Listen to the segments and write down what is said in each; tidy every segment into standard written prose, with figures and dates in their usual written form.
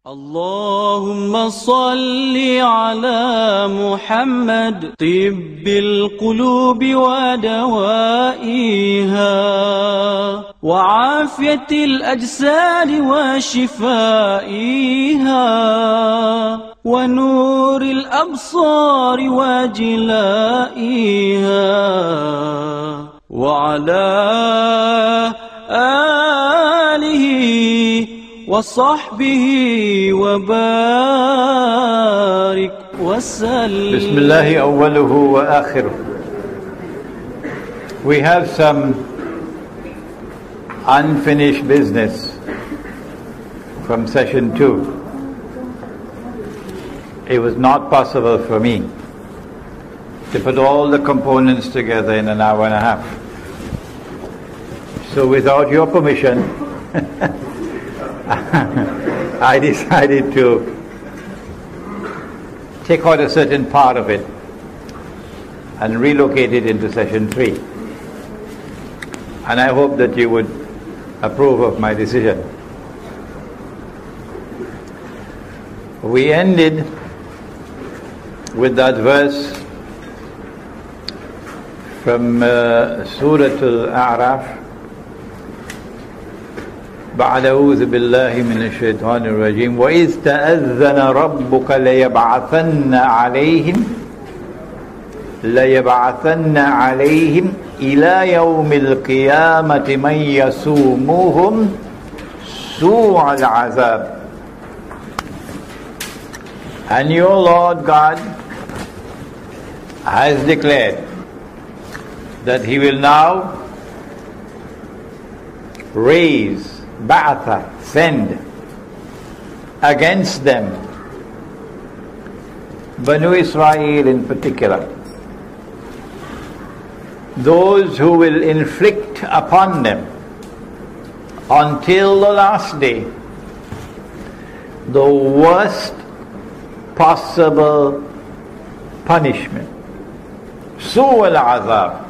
اللهم صل على محمد طب القلوب ودوائها وعافية الأجساد وشفائها ونور الأبصار وجلائها وعلى آله وصحبه وبارك وسلم. بسم الله أوله وآخره. We have some unfinished business from session 2. It was not possible for me to put all the components together in an hour and a half. So without your permission, I decided to take out a certain part of it and relocate it into session 3. And I hope that you would approve of my decision. We ended with that verse from Surah Al-A'raf, بعد أعوذ بالله من الشيطان الرجيم وإذ تأذن ربك ليبعثن عليهم إلى يوم القيامة من يسومهم سوء العذاب. And your Lord God has declared that He will now raise, ba'atha, send against them, Banu Israel in particular, those who will inflict upon them until the last day the worst possible punishment. Su' al-azab.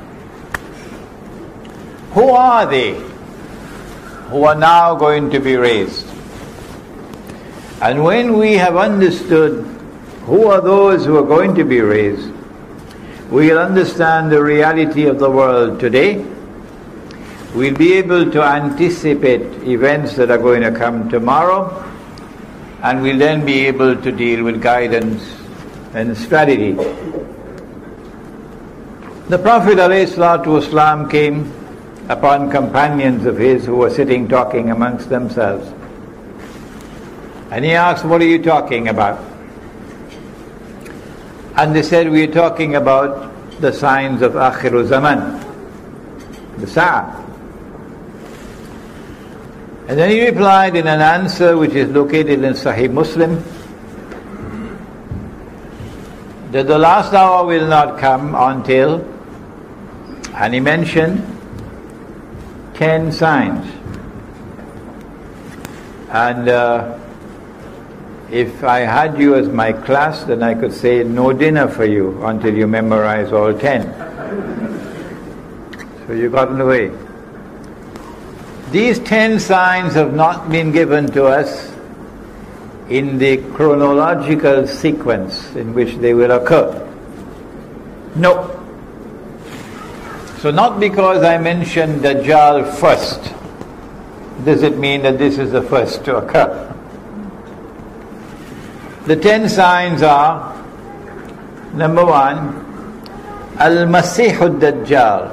Who are they who are now going to be raised? And when we have understood who are those who are going to be raised, we will understand the reality of the world today. We'll be able to anticipate events that are going to come tomorrow, and we'll then be able to deal with guidance and strategy. The Prophet ﷺ came upon companions of his who were sitting talking amongst themselves. And he asked, what are you talking about? And they said, we are talking about the signs of Akhiru Zaman, the Sa'ah. And then he replied in an answer which is located in Sahih Muslim, that the last hour will not come until, and he mentioned 10 signs. And if I had you as my class, then I could say no dinner for you until you memorize all 10. So you got in the way. These 10 signs have not been given to us in the chronological sequence in which they will occur. No. So not because I mentioned Dajjal first, does it mean that this is the first to occur. The 10 signs are, number 1, Al-Masih al-Dajjal.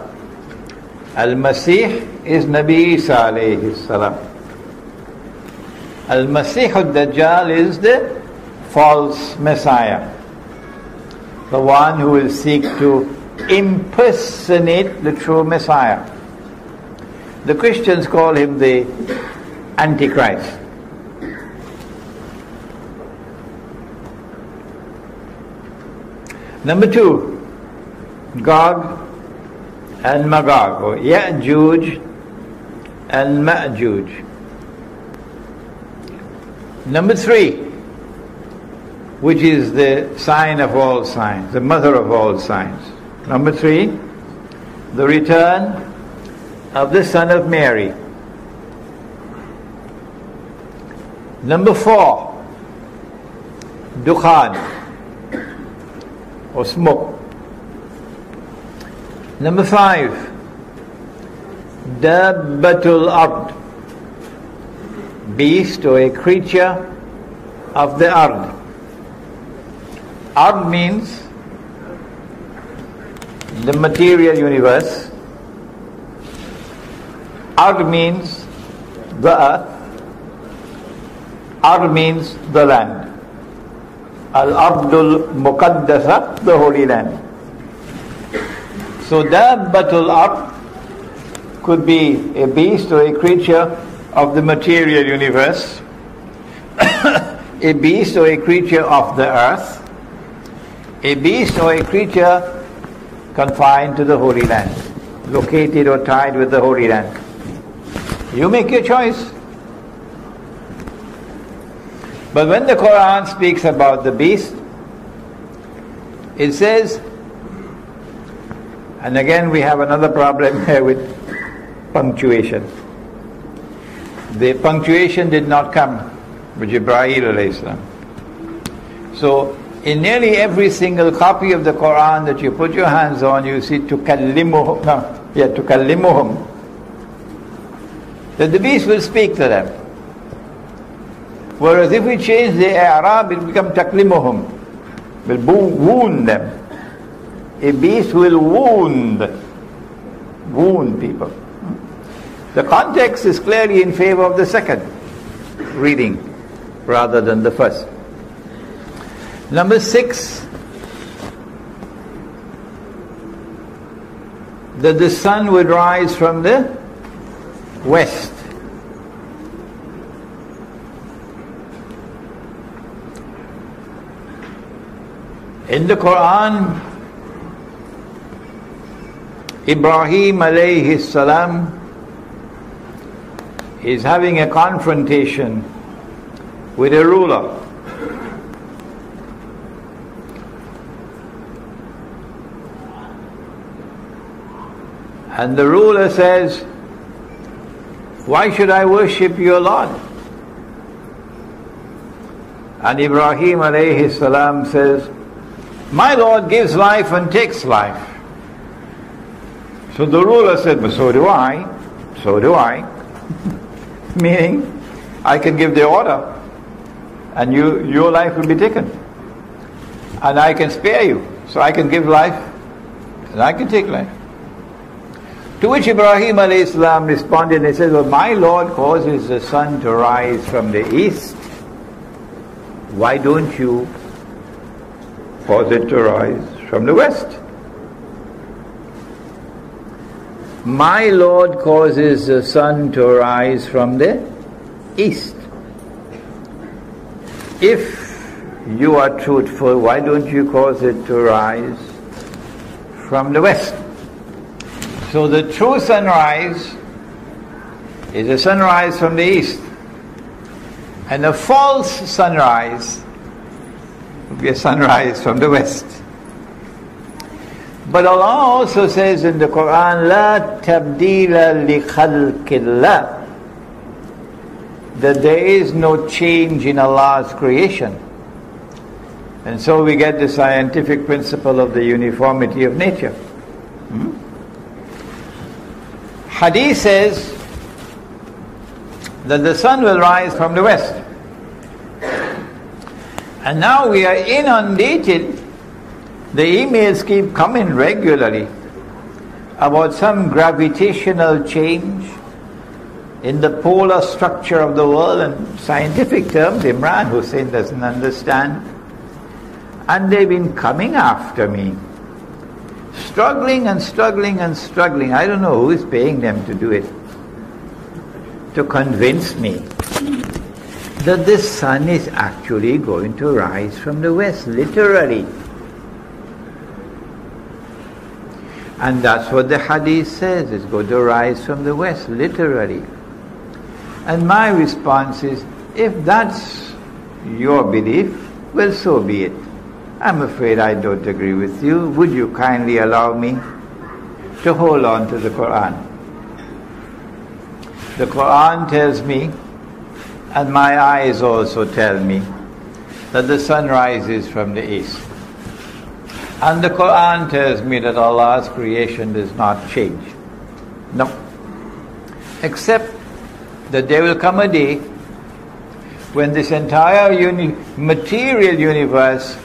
Al-Masih is Nabi Isa alayhi salam. Al-Masih al-Dajjal is the false Messiah, the one who will seek to impersonate the true Messiah. The Christians call him the Antichrist. Number 2, Gog and Magog, or Ya'jooj and Ma'gooj. Number 3, which is the sign of all signs, the mother of all signs. Number 3, the return of the Son of Mary. Number 4, dukhan, or smoke. Number 5, dabbatul ard, beast or a creature of the ard. Ard means the material universe. Ard means the earth. Ard means the land. Al-Ardul Muqaddasa, the Holy Land. So Dabbatul Ard could be a beast or a creature of the material universe, a beast or a creature of the earth, a beast or a creature confined to the Holy Land, located or tied with the Holy Land. You make your choice. But when the Quran speaks about the beast, it says, and again we have another problem here with punctuation. The punctuation did not come with Jibreel alayhi salam. So in nearly every single copy of the Quran that you put your hands on, you see tukallimuhum, tukallimuhum, that the beast will speak to them. Whereas if we change the i'rab, it will become taklimuhum, will wound them. A beast will wound people. The context is clearly in favor of the second reading rather than the first. Number 6, that the sun would rise from the west. In the Quran, Ibrahim alayhi salam is having a confrontation with a ruler. And the ruler says, "Why should I worship your Lord?" And Ibrahim alayhi salam says, "My Lord gives life and takes life." So the ruler said, "But so do I. So do I." Meaning, I can give the order and your life will be taken. And I can spare you. So I can give life and I can take life. To which Ibrahim alayhi salam responded and he said, "Well, my Lord causes the sun to rise from the east. Why don't you cause it to rise from the west?" My Lord causes the sun to rise from the east. If you are truthful, why don't you cause it to rise from the west? So the true sunrise is a sunrise from the east, and a false sunrise would be a sunrise from the west. But Allah also says in the Quran, "La tabdila li khalqillah," that there is no change in Allah's creation. And so we get the scientific principle of the uniformity of nature. Hadith says that the sun will rise from the west. And now we are inundated. The emails keep coming regularly about some gravitational change in the polar structure of the world, and scientific terms Hussein doesn't understand. And they've been coming after me, struggling and struggling and struggling. I don't know who is paying them to do it, to convince me that the sun is actually going to rise from the west, literally. And that's what the hadith says, it's going to rise from the west, literally. And my response is, if that's your belief, well, so be it. I'm afraid I don't agree with you. Would you kindly allow me to hold on to the Quran? The Quran tells me, and my eyes also tell me, that the sun rises from the east. And the Quran tells me that Allah's creation does not change. No. Except that there will come a day when this entire material universe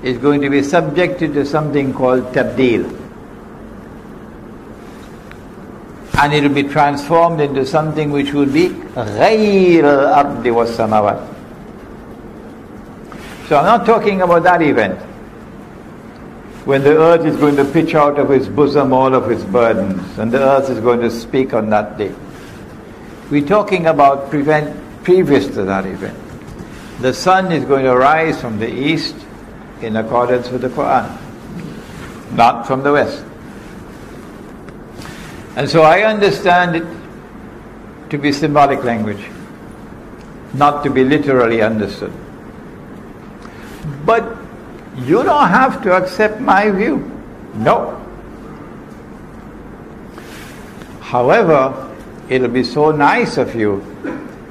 is going to be subjected to something called tabdeel. And it will be transformed into something which will be غَيْرَ الْأَرْضِ وَالسَّمَوَاتِ. So I'm not talking about that event, when the earth is going to pitch out of its bosom all of its burdens, and the earth is going to speak on that day. We're talking about previous to that event. The sun is going to rise from the east in accordance with the Quran, not from the west. And so I understand it to be symbolic language, not to be literally understood. But you don't have to accept my view. No. However, it'll be so nice of you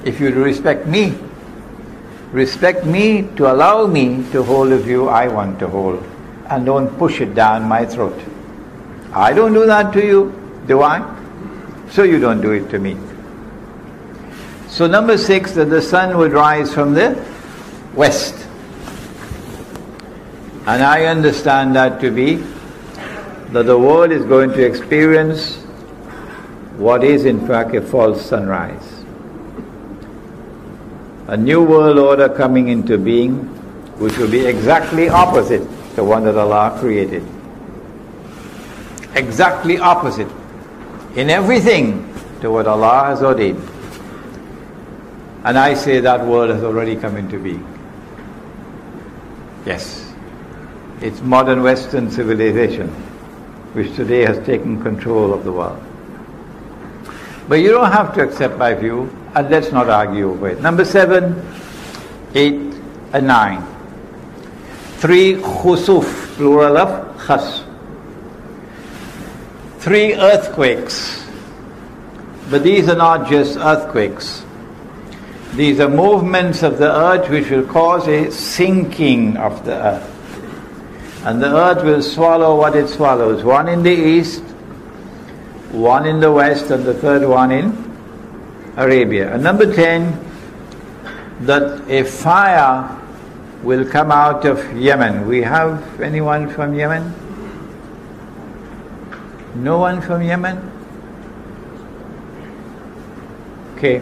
if you respect me. Respect me to allow me to hold the view I want to hold, and don't push it down my throat. I don't do that to you, do I? So you don't do it to me. So number 6, that the sun would rise from the west. And I understand that to be that the world is going to experience what is in fact a false sunrise. A new world order coming into being, which will be exactly opposite to one that Allah created. Exactly opposite in everything to what Allah has ordained. And I say that world has already come into being. Yes. It's modern Western civilization, which today has taken control of the world. But you don't have to accept my view, and let's not argue over it. Number 7, 8, and 9. 3 khusuf, plural of khas. 3 earthquakes. But these are not just earthquakes. These are movements of the earth which will cause a sinking of the earth. And the earth will swallow what it swallows. One in the east, one in the west, and the third one in Arabia. And number 10, that a fire will come out of Yemen. We have anyone from Yemen? No one from Yemen? Okay.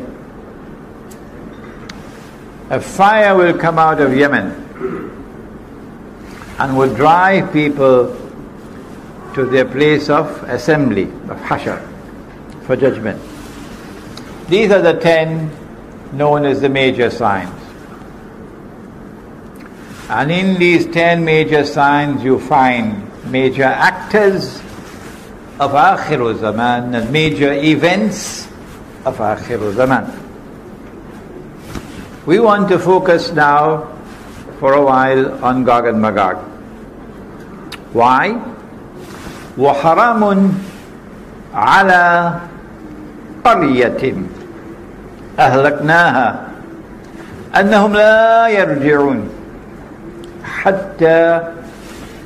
A fire will come out of Yemen and will drive people to their place of assembly, of hashar, for judgment. These are the 10 known as the major signs. And in these 10 major signs you find major actors of Akhiru Zaman and major events of Akhiru Zaman. We want to focus now for a while on Gog and Magog. Why? وَحَرَامٌ عَلَى قَرْيَةٍ أَهْلَكْنَاهَا أَنَّهُمْ لَا يَرْجِعُونَ حَتَّى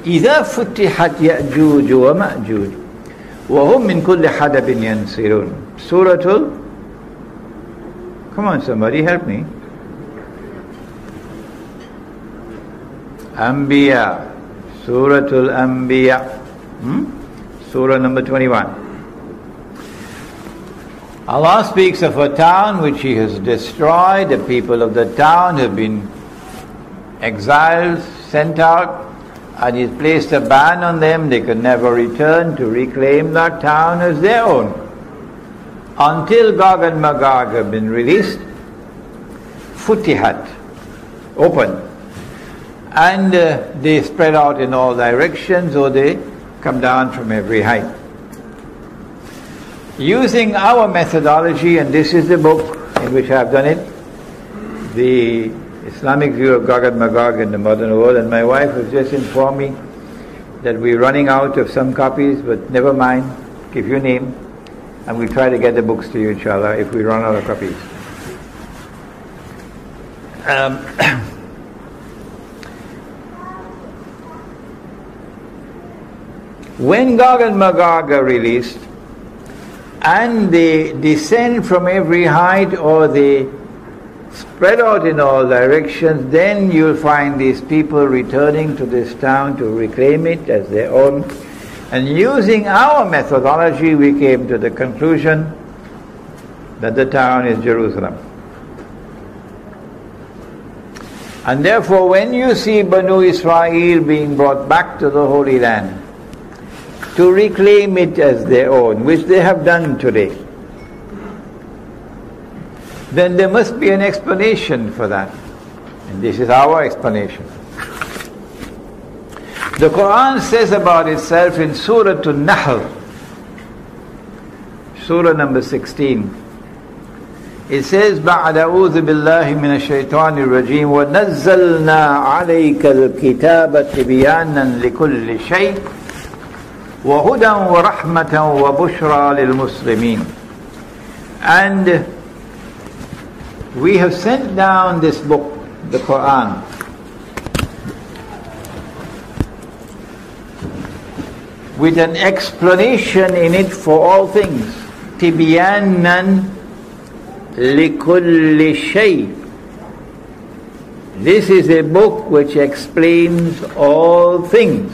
إِذَا فُتِحَتْ يَأْجُوجُ وَمَأْجُوجُ وَهُمْ مِنْ كُلِّ حَدَبٍ يَنْسِلُونَ Surah Come on somebody, help me. Anbiya, Suratul Anbiya, Surah number 21. Allah speaks of a town which He has destroyed. The people of the town have been exiled, sent out, and He's placed a ban on them. They could never return to reclaim that town as their own. Until Gog and Magog have been released, Futihat, open. And they spread out in all directions, or they come down from every height. Using our methodology, and this is the book in which I have done it, the Islamic view of Gog and Magog in the modern world, and my wife has just informed me that we're running out of some copies, but never mind, give your name, and we'll try to get the books to you, inshallah, if we run out of copies. When Gog and Magog are released, and they descend from every height or they spread out in all directions, then you'll find these people returning to this town to reclaim it as their own. And using our methodology, we came to the conclusion that the town is Jerusalem. And therefore, when you see Banu Israel being brought back to the Holy Land to reclaim it as their own, which they have done today, then there must be an explanation for that. And this is our explanation. The Quran says about itself in Surah An-Nahl, Surah number 16, it says, بعد أعوذ بالله من الشيطان الرجيم ونزلنا عليك الكتاب تبيانا لكل شيء وهدى ورحمة وبشرى للمسلمين. And we have sent down this book, the Quran, with an explanation in it for all things. تبيانا لكل شيء. This is a book which explains all things.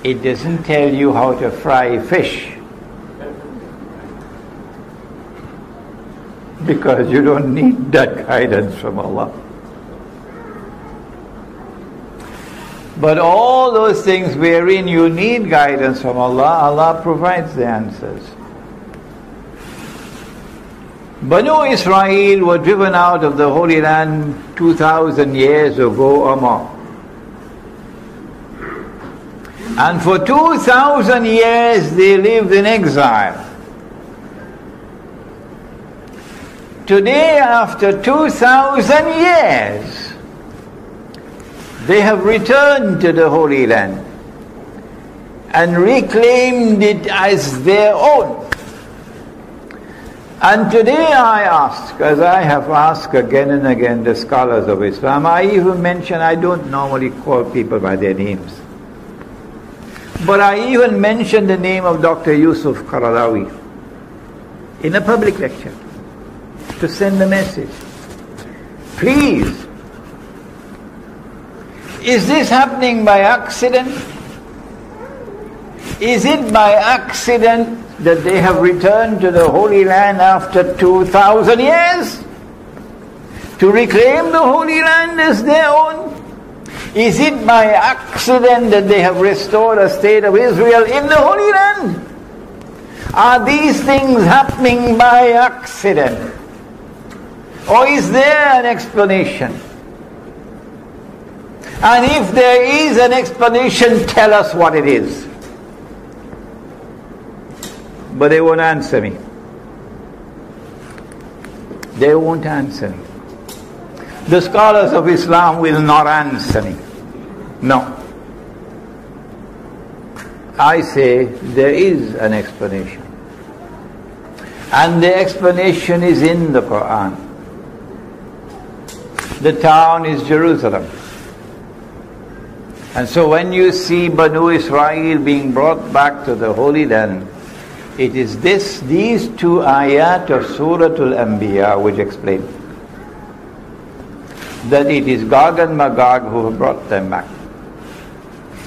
It doesn't tell you how to fry fish, because you don't need that guidance from Allah. But all those things wherein you need guidance from Allah, Allah provides the answers. Banu Israel were driven out of the Holy Land 2,000 years ago or more. And for 2,000 years they lived in exile. Today, after 2,000 years, they have returned to the Holy Land and reclaimed it as their own. And today I ask, as I have asked again and again the scholars of Islam, I even mention, I don't normally call people by their names, but I even mention the name of Dr. Yusuf Qaradawi in a public lecture to send a message. Please, is this happening by accident? Is it by accident that they have returned to the Holy Land after 2,000 years to reclaim the Holy Land as their own? Is it by accident that they have restored a state of Israel in the Holy Land? Are these things happening by accident? Or is there an explanation? And if there is an explanation, tell us what it is. But they won't answer me. They won't answer me. The scholars of Islam will not answer me. No. I say there is an explanation. And the explanation is in the Quran. The town is Jerusalem. And so when you see Banu Israel being brought back to the Holy Land, it is these two ayat of Surah Al-Anbiya which explain that it is Gog and Magog who have brought them back.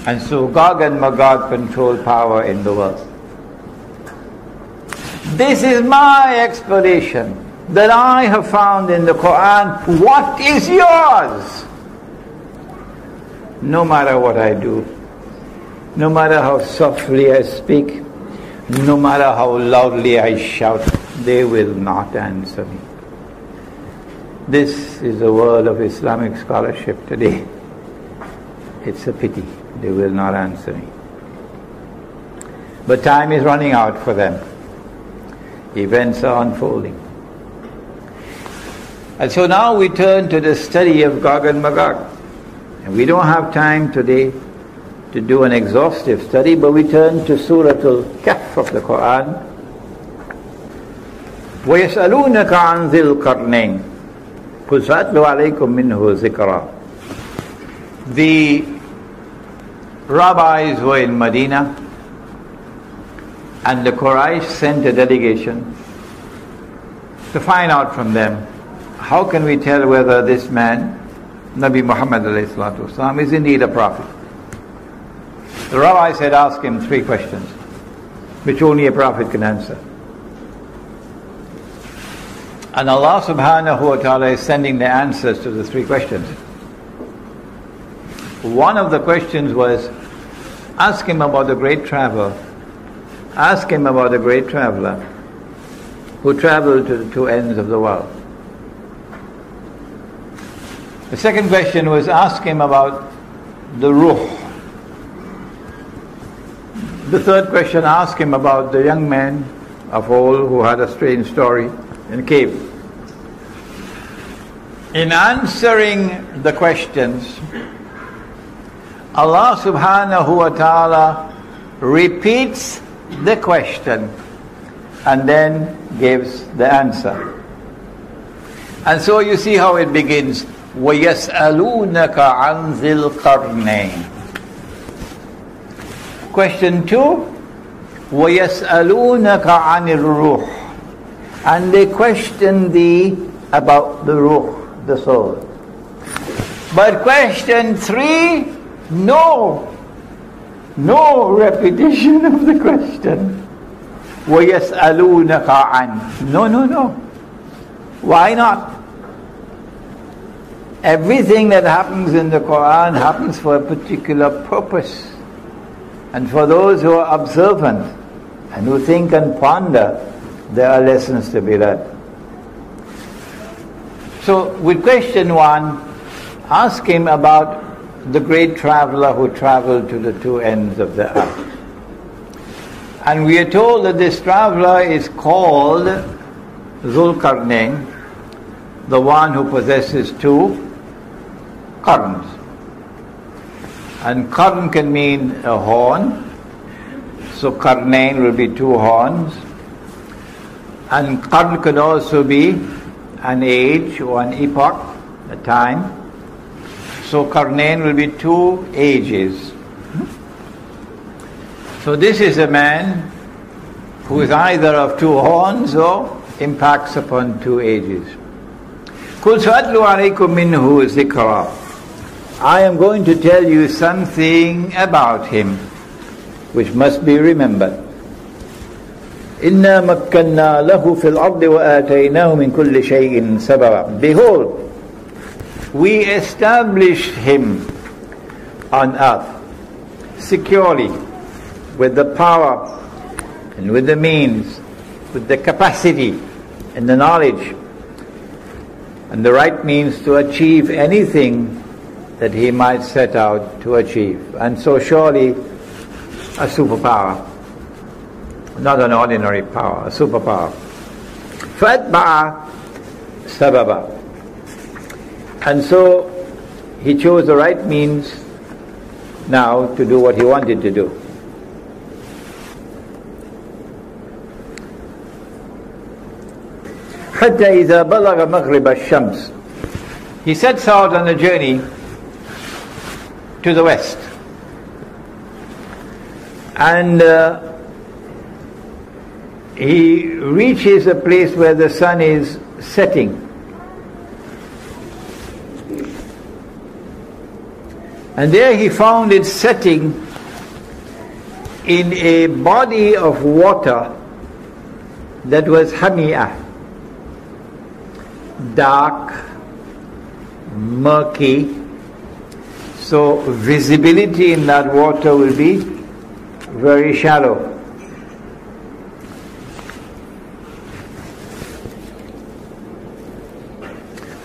And so Gog and Magog control power in the world. This is my explanation that I have found in the Quran. What is yours? No matter what I do, no matter how softly I speak, no matter how loudly I shout, they will not answer me. This is the world of Islamic scholarship today. It's a pity they will not answer me. But time is running out for them. Events are unfolding. And so now we turn to the study of Gog and Magog. And we don't have time today to do an exhaustive study, but we turn to Surah Al-Kahf of the Quran. وَيَسْأَلُونَكَ عَنْ ذِي الْقَرْنَيْنِ قُلْ سَأَتْلُ عَلَيْكُمْ مِنْهُ ذِكْرًا. The rabbis were in Medina, And the Quraysh sent a delegation to find out from them, how can we tell whether this man, Nabi Muhammad ﷺ, is indeed a prophet? The rabbi said, ask him 3 questions, which only a prophet can answer. And Allah subhanahu wa ta'ala is sending the answers to the 3 questions. One of the questions was, ask him about the great traveler. Ask him about the great traveler who traveled to the 2 ends of the world. The second question was, ask him about the ruh. The third question, ask him about the young man of old who had a strange story in a cave. In answering the questions, Allah subhanahu wa ta'ala repeats the question and then gives the answer. And so you see how it begins, وَيَسْأَلُونَكَ عَنْ ذِي الْقَرْنَيْنِ. Question 2, وَيَسْأَلُونَكَ عَنِ الرُّوحِ. And they question thee about the ruh, the soul. But question 3, no repetition of the question. وَيَسْأَلُونَكَ عَنْ. No. Why not? Everything that happens in the Quran happens for a particular purpose. And for those who are observant and who think and ponder, there are lessons to be learned. So with question 1, ask him about the great traveler who traveled to the 2 ends of the earth. And we are told that this traveler is called Zulqarnain, the one who possesses 2 qarns. And qarn can mean a horn, so qarnain will be 2 horns. And qarn could also be an age or an epoch, a time. So qarnain will be 2 ages. So this is a man who is either of 2 horns or impacts upon 2 ages. قُلْ سَأَتْلُ عَلَيْكُم مِّنْهُ ذِكْرًا. I am going to tell you something about him which must be remembered. إِنَّا مَكَّنَّا لَهُ فِي الْأَرْضِ وَآتَيْنَاهُ مِنْ كُلِّ شَيْءٍ سَبَبًا. Behold, we established him on earth securely, with the power and with the means, with the capacity and the knowledge and the right means to achieve anything that he might set out to achieve. And so surely a superpower, not an ordinary power, a superpower. فَأَتْبَعَ سَبَبًا. And so he chose the right means now to do what he wanted to do. حتى إذا بلغ مغرب الشمس. He sets out on a journey to the west. And he reaches a place where the sun is setting. And there he found it setting in a body of water that was hamiyah, dark, murky, so visibility in that water will be very shallow.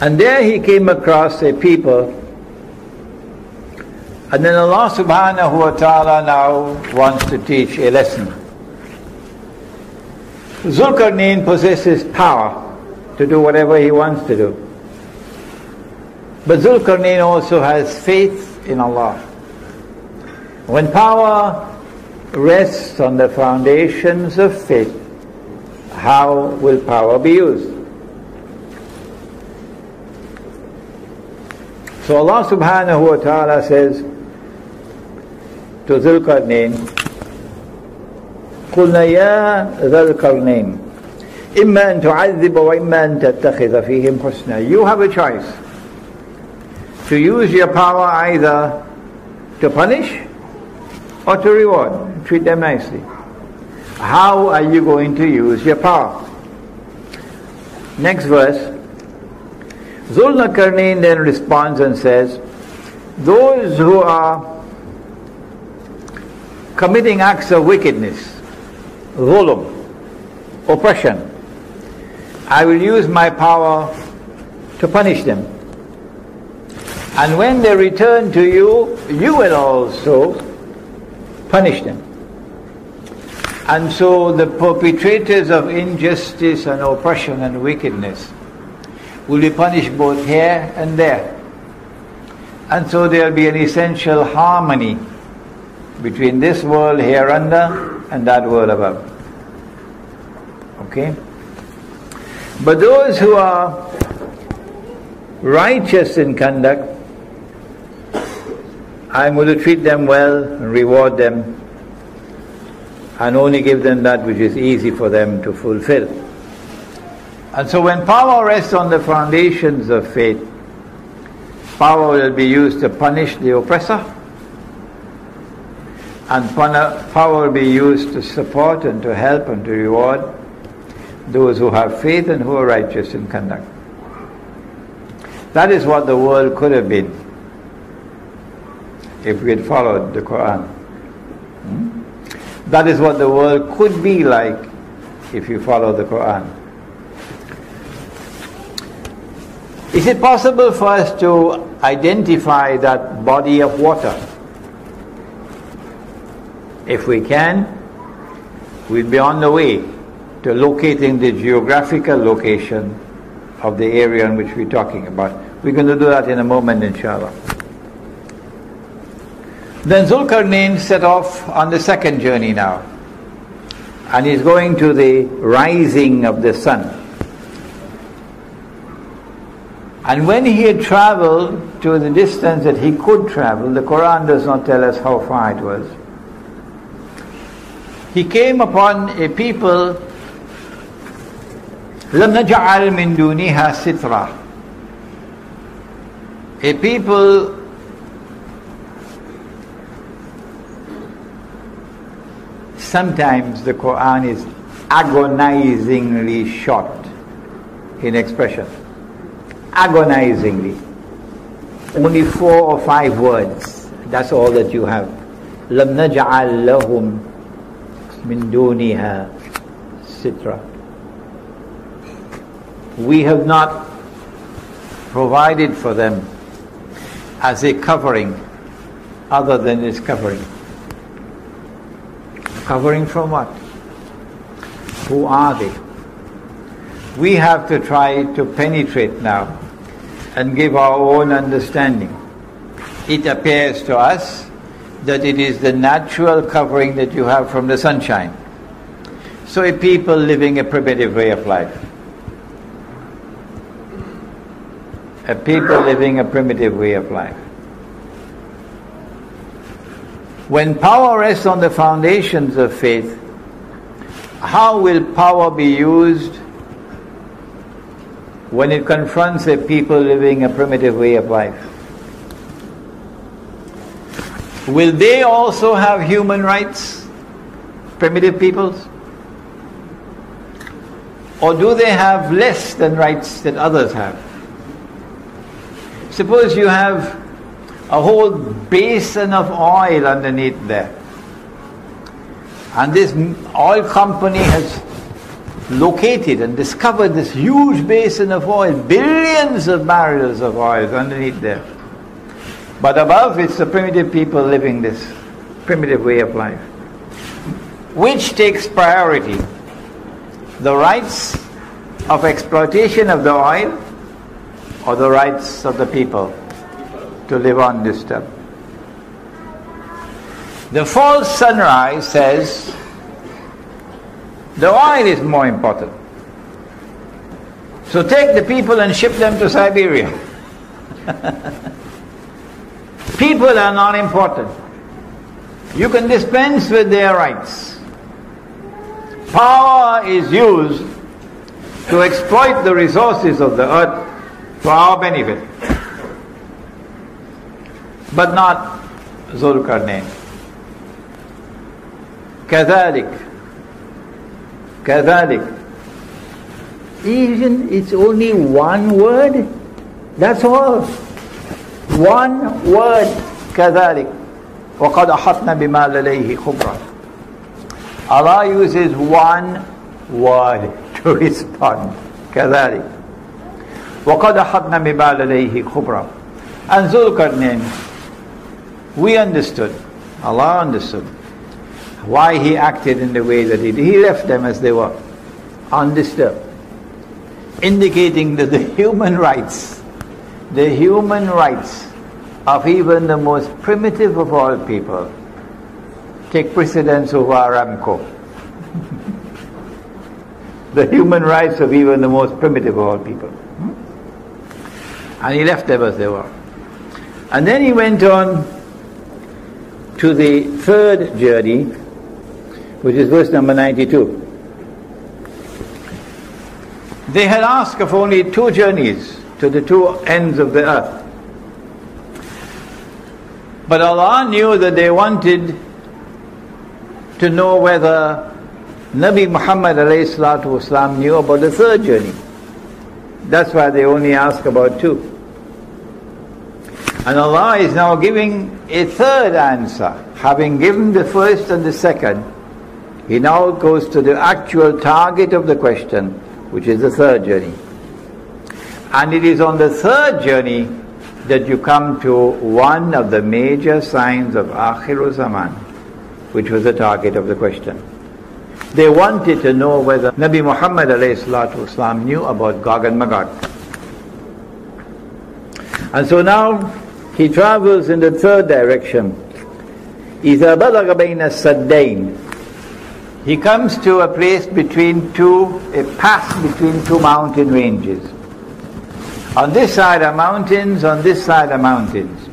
And there he came across a people, and then Allah subhanahu wa ta'ala now wants to teach a lesson. Zulqarnain possesses power to do whatever he wants to do. But Zulqarnain also has faith in Allah. When power rests on the foundations of faith, how will power be used? So Allah subhanahu wa ta'ala says to Zulqarnain, قلنا يا ذا القرنين إما أن تعذب وإما أن تتخذ فيهم حسنا. You have a choice to use your power either to punish or to reward. Treat them nicely. How are you going to use your power? Next verse. Zulnakarnain then responds and says, those who are committing acts of wickedness, zulm, oppression, I will use my power to punish them. And when they return to you, you will also punish them. And so the perpetrators of injustice and oppression and wickedness will be punished both here and there. And so there will be an essential harmony between this world here under and that world above. Okay? But those who are righteous in conduct, I'm going to treat them well and reward them and only give them that which is easy for them to fulfill. And so when power rests on the foundations of faith, power will be used to punish the oppressor, and power will be used to support and to help and to reward those who have faith and who are righteous in conduct. That is what the world could have been if we had followed the Quran. That is what the world could be like if you follow the Quran. Is it possible for us to identify that body of water? If we can, we'll be on the way to locating the geographical location of the area in which we're talking about. We're going to do that in a moment, inshallah. Then Zulkarnain set off on the second journey now, and he's going to the rising of the sun. And when he had traveled to the distance that he could travel, the Quran does not tell us how far it was, he came upon a people, لَمْ نَجْعَلْ مِن دُونِهَا سِتْرًا, a people sometimes the Quran is agonizingly short in expression. Agonizingly. Only 4 or 5 words. That's all that you have. لَمْ نَجْعَلْ لَهُمْ مِن دُونِهَا سِتْرًا. We have not provided for them as a covering other than its covering. Covering from what? Who are they? We have to try to penetrate now and give our own understanding. It appears to us that it is the natural covering that you have from the sunshine. So a people living a primitive way of life. A people living a primitive way of life. When power rests on the foundations of faith, how will power be used when it confronts a people living a primitive way of life? Will they also have human rights, primitive peoples? Or do they have less than rights that others have? Suppose you have a whole basin of oil underneath there, and this oil company has located and discovered this huge basin of oil, billions of barrels of oil underneath there. But above, it's the primitive people living this primitive way of life. Which takes priority? The rights of exploitation of the oil, or the rights of the people to live on this stuff? The false sunrise says the oil is more important. So take the people and ship them to Siberia. People are not important. You can dispense with their rights. power is used to exploit the resources of the earth for our benefit. But not Zulkarnain. كذلك. Even it's only one word. That's all. One word. كذلك. وقد أحطنا بما لديه خبرا. Allah uses one word to respond. كذلك. وقد أحطنا بما لديه خبرا. And Zulkarnain, we understood, Allah understood why he acted in the way that he did. He left them as they were, undisturbed, indicating that the human rights of even the most primitive of all people take precedence over Aramco. The human rights of even the most primitive of all people. And he left them as they were. And then he went on to the third journey, which is verse number 92. They had asked of only 2 journeys to the 2 ends of the earth. But Allah knew that they wanted to know whether Nabi Muhammad ﷺ knew about the third journey. That's why they only asked about 2. And Allah is now giving a third answer. Having given the first and the second, He now goes to the actual target of the question, which is the third journey. And it is on the third journey that you come to one of the major signs of Akhiru Zaman, which was the target of the question. They wanted to know whether Nabi Muhammad ﷺ knew about Gog and Magog. And so now he travels in the third direction. إِذَا بَلَغَ بَيْنَ السَّدَّيْنِ. He comes to a place between a pass between 2 mountain ranges. On this side are mountains, on this side are mountains.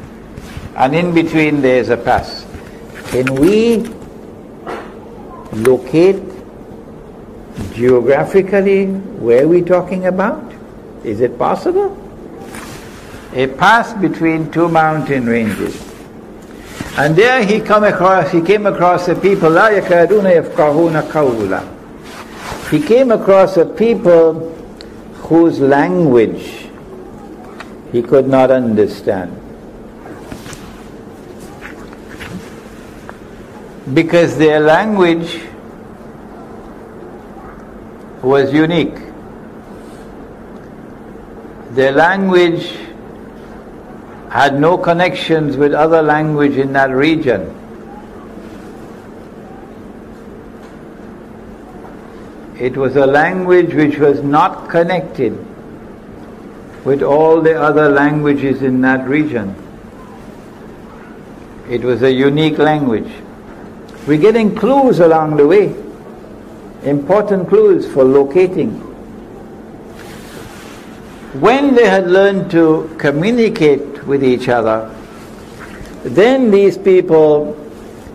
And in between there is a pass. Can we locate geographically where we're talking about? Is it possible? A pass between 2 mountain ranges. And there he came across a people, لَا يَكَادُونَ يَفْقَهُونَ قَوْلًا. He came across a people whose language he could not understand. Because their language was unique. Their language had no connections with other language in that region. It was a language which was not connected with all the other languages in that region. It was a unique language. We're getting clues along the way, important clues for locating. When they had learned to communicate with each other, then these people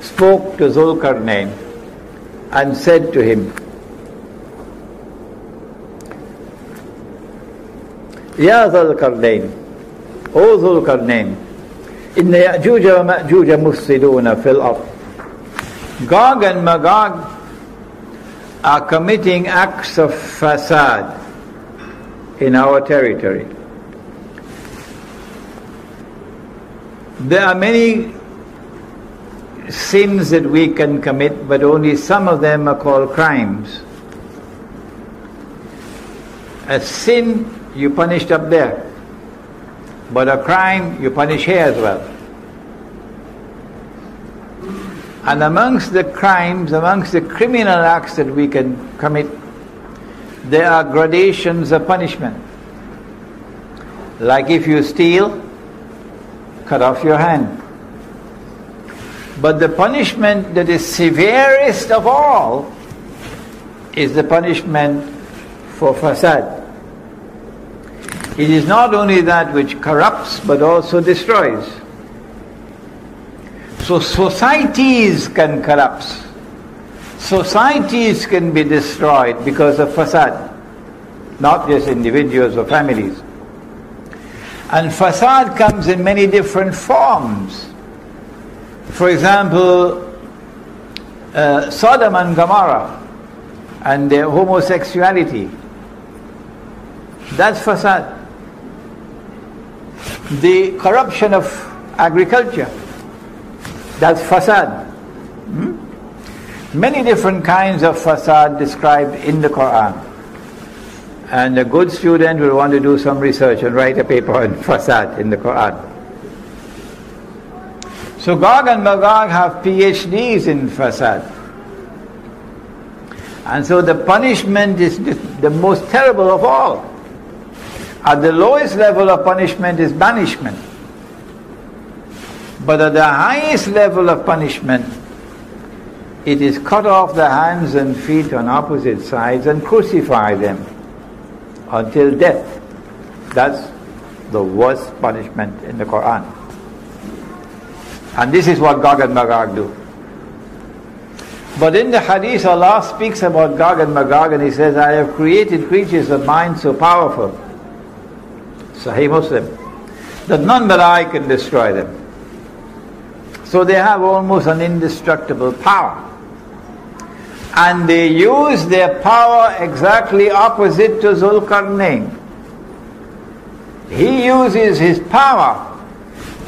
spoke to Zulkarnain and said to him, Ya Zulkarnain, O Zulkarnain, inna Ya'juj wa Ma'juj mufsiduna fil ard. Gog and Magog are committing acts of fasad in our territory. There are many sins that we can commit, but only some of them are called crimes. A sin you punished up there, but a crime you punish here as well. And amongst the crimes, amongst the criminal acts that we can commit, there are gradations of punishment. Like if you steal, cut off your hand. But the punishment that is severest of all is the punishment for fasad. It is not only that which corrupts but also destroys. So societies can collapse. Societies can be destroyed because of fasad, not just individuals or families. And fasad comes in many different forms. For example, Sodom and Gomorrah and their homosexuality. That's fasad. The corruption of agriculture. That's fasad. Many different kinds of fasad described in the Quran. And a good student will want to do some research and write a paper on fasad in the Quran. So Gog and Magog have PhDs in fasad. And so the punishment is the most terrible of all. At the lowest level of punishment is banishment. But at the highest level of punishment, it is cut off the hands and feet on opposite sides and crucify them until death. That's the worst punishment in the Quran. And this is what Gog and Magog do. But in the hadith, Allah speaks about Gog and Magog and He says, I have created creatures of mind so powerful, Sahih Muslim, that none but I can destroy them. So they have almost an indestructible power. And they use their power exactly opposite to Zulqarnain. He uses his power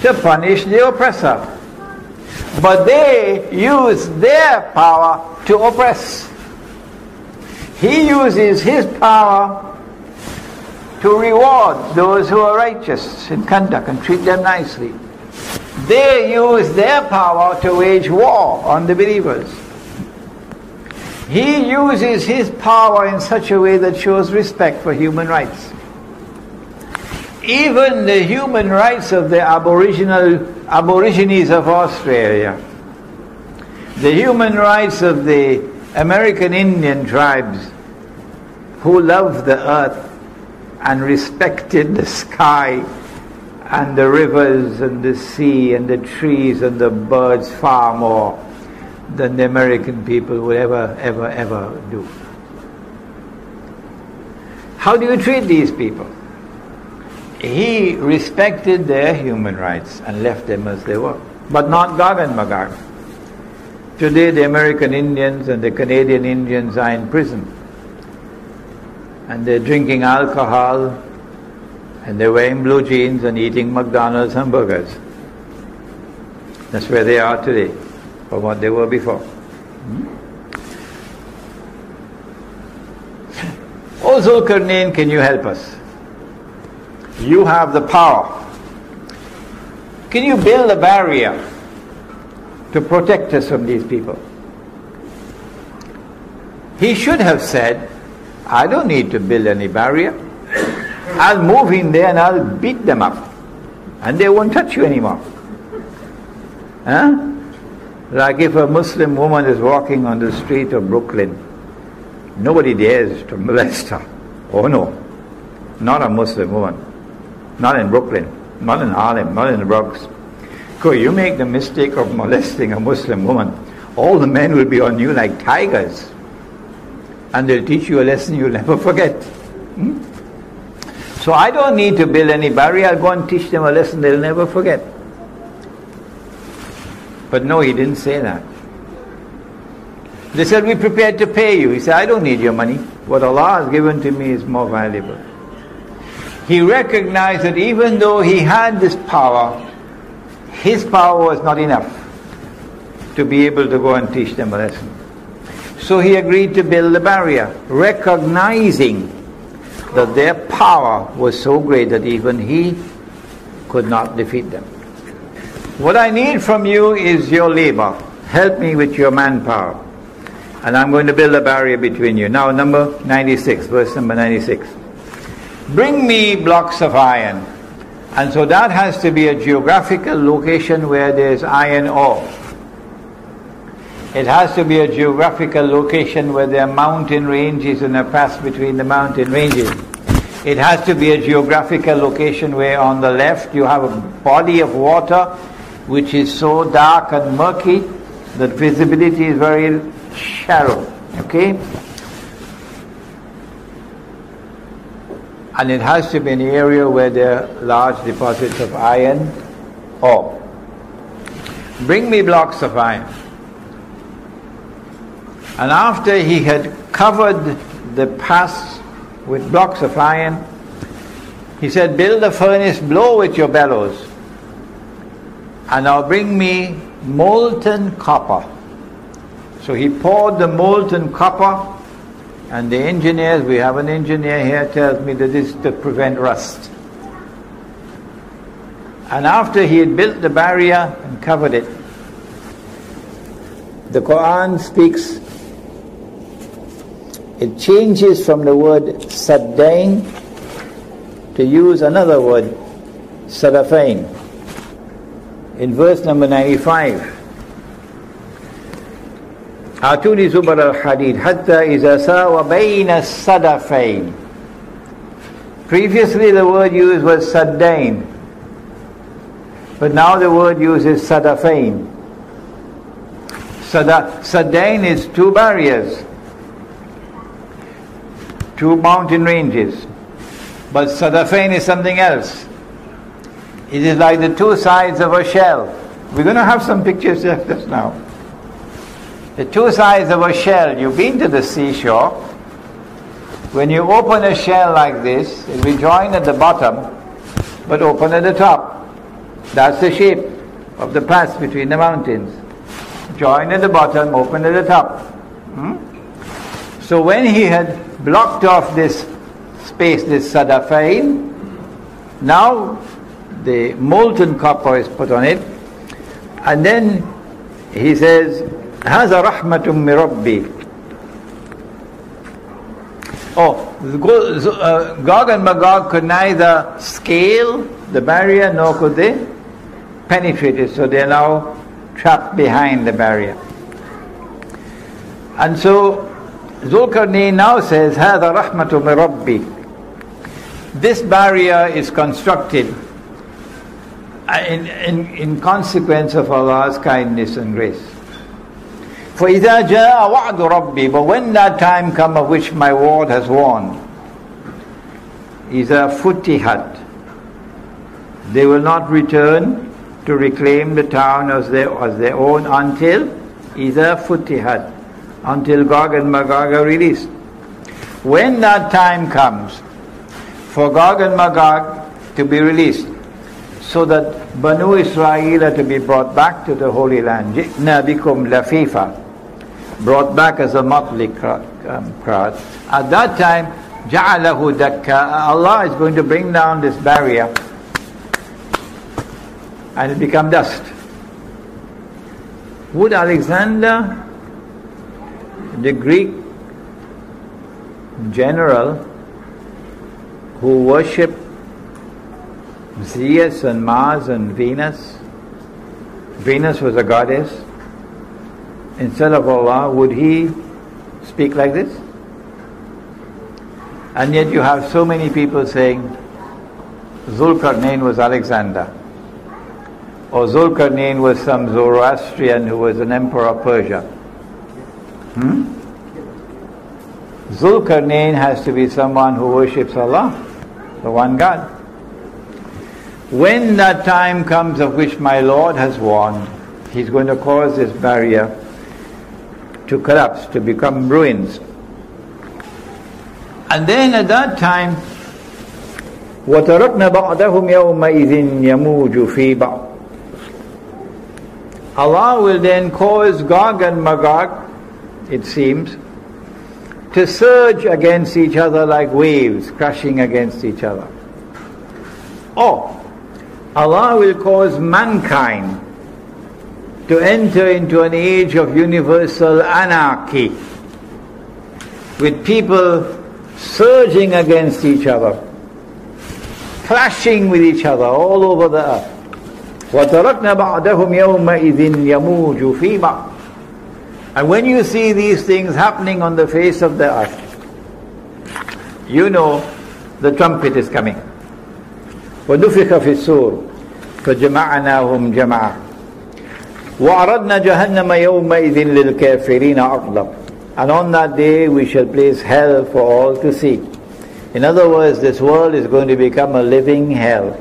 to punish the oppressor. But they use their power to oppress. He uses his power to reward those who are righteous in conduct and treat them nicely. They use their power to wage war on the believers. He uses his power in such a way that shows respect for human rights. Even the human rights of the Aborigines of Australia, the human rights of the American Indian tribes who loved the earth and respected the sky and the rivers and the sea and the trees and the birds far more than the American people would ever do. How do you treat these people? He respected their human rights and left them as they were, but not Gog and Magog. Today the American Indians and the Canadian Indians are in prison, and they're drinking alcohol, and they're wearing blue jeans and eating McDonald's hamburgers. That's where they are today, from what they were before. O Zulqarnain, can you help us? You have the power. Can you build a barrier to protect us from these people? He should have said, I don't need to build any barrier. I'll move in there and I'll beat them up. And they won't touch you anymore. Huh? Like if a Muslim woman is walking on the street of Brooklyn, nobody dares to molest her. Oh no, not a Muslim woman. Not in Brooklyn, not in Harlem, not in the Bronx. Because you make the mistake of molesting a Muslim woman, all the men will be on you like tigers. And they'll teach you a lesson you'll never forget. So I don't need to build any barrier, I'll go and teach them a lesson they'll never forget. But no, he didn't say that. They said, we're prepared to pay you. He said, I don't need your money. What Allah has given to me is more valuable. He recognized that even though he had this power, his power was not enough to be able to go and teach them a lesson. So he agreed to build a barrier, recognizing that their power was so great that even he could not defeat them. What I need from you is your labor. Help me with your manpower. And I'm going to build a barrier between you. Now number 96, verse number 96. Bring me blocks of iron. And so that has to be a geographical location where there's iron ore. It has to be a geographical location where there are mountain ranges and a pass between the mountain ranges. It has to be a geographical location where on the left you have a body of water which is so dark and murky that visibility is very shallow, okay? And it has to be an area where there are large deposits of iron ore. Bring me blocks of iron. And after he had covered the pass with blocks of iron, he said, build a furnace, blow with your bellows, and now bring me molten copper. So he poured the molten copper, and the engineers, we have an engineer here, tells me that this is to prevent rust. And after he had built the barrier and covered it, the Quran speaks, it changes from the word saddain to use another word, sadafain, in verse number 95. آتوني زبر الحديد حتى إذا ساوى بين الصدفين. Previously the word used was saddain, but now the word used is sadafain. Saddain is two barriers, two mountain ranges, but sadafain is something else. It is like the two sides of a shell. We're going to have some pictures just now. The two sides of a shell. You've been to the seashore. When you open a shell like this, it will be joined at the bottom, but open at the top. That's the shape of the pass between the mountains. Join at the bottom, open at the top. So when he had blocked off this space, this sadafain, now the molten copper is put on it, and then he says, هذا رحمة من ربي. Gog and Magog could neither scale the barrier nor could they penetrate it, so they are now trapped behind the barrier. And so Zulkarnain now says, هذا رحمة من ربي. This barrier is constructed in consequence of Allah's kindness and grace. فَإِذَا جَاءَ وَعْدُ رَبِّي. But when that time comes of which my Lord has warned, إِذَا فُتِحَتْ, they will not return to reclaim the town as their own until إِذَا فُتِحَتْ, until Gog and Magog are released. When that time comes for Gog and Magog to be released, so that Banu Israel are to be brought back to the Holy Land, جِئْنَا بِكُمْ لَفِيفًا, brought back as a motley crowd. At that time, جَعَلَهُ دَكَّا, Allah is going to bring down this barrier and it become dust. Would Alexander, the Greek general who worshipped Zeus and Mars and Venus was a goddess, instead of Allah, would he speak like this? And yet you have so many people saying Zulkarnain was Alexander, or Zulkarnain was some Zoroastrian who was an emperor of Persia. Zulkarnain has to be someone who worships Allah, the one God. When that time comes of which my Lord has warned, He's going to cause this barrier to collapse, to become ruins. And then at that time, وَتَرَكْنَا بَعْدَهُمْ يَوْمَئِذٍ يَمُوجُ فِي بَعْضٍ. Allah will then cause Gog and Magog, it seems, to surge against each other like waves crashing against each other. Or Allah will cause mankind to enter into an age of universal anarchy, with people surging against each other, clashing with each other all over the earth. وَتَرَكْنَا بَعْدَهُمْ يَوْمَئِذٍ يَمُوجُ فِي بَعْضٍ. And when you see these things happening on the face of the earth, you know the trumpet is coming. وَنُفِخَ فِي الصُّورِ فَجَمَعْنَاهُمْ جَمْعًا. وَعَرَضْنَا جَهَنَّمَ يَوْمَئِذٍ لِلْكَافِرِينَ عَرْضًا. And on that day we shall place hell for all to see. In other words, this world is going to become a living hell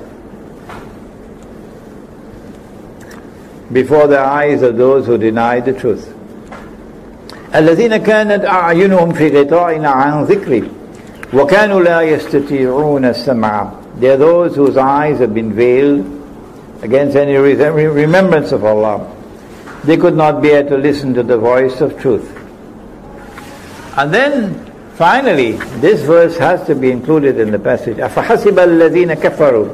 before the eyes of those who deny the truth. الَّذِينَ كَانَتْ أَعْيُنُهُمْ فِي غِطَاءٍ عَنْ ذِكْرِي وَكَانُوا لَا يَسْتَطِيعُونَ السَّمْعَ. They are those whose eyes have been veiled against any remembrance of Allah. They could not bear to listen to the voice of truth. And then finally, this verse has to be included in the passage. أَفَحَسِبَ الَّذِينَ كَفَرُوا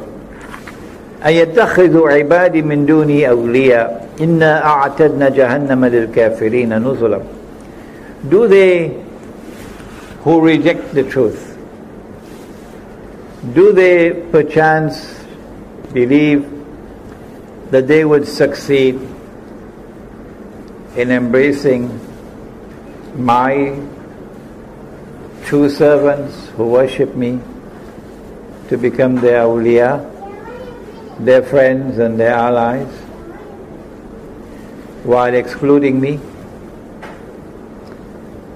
أَن يَتَّخِذُوا عِبَادِي مِن دُونِي أَوْلِيَاءَ إِنَّا أَعْتَدْنَا جَهَنَّمَ لِلْكَافِرِينَ نُزُلًا. Do they who reject the truth, do they perchance believe that they would succeed in embracing my true servants who worship me to become their awliya, their friends and their allies, while excluding me?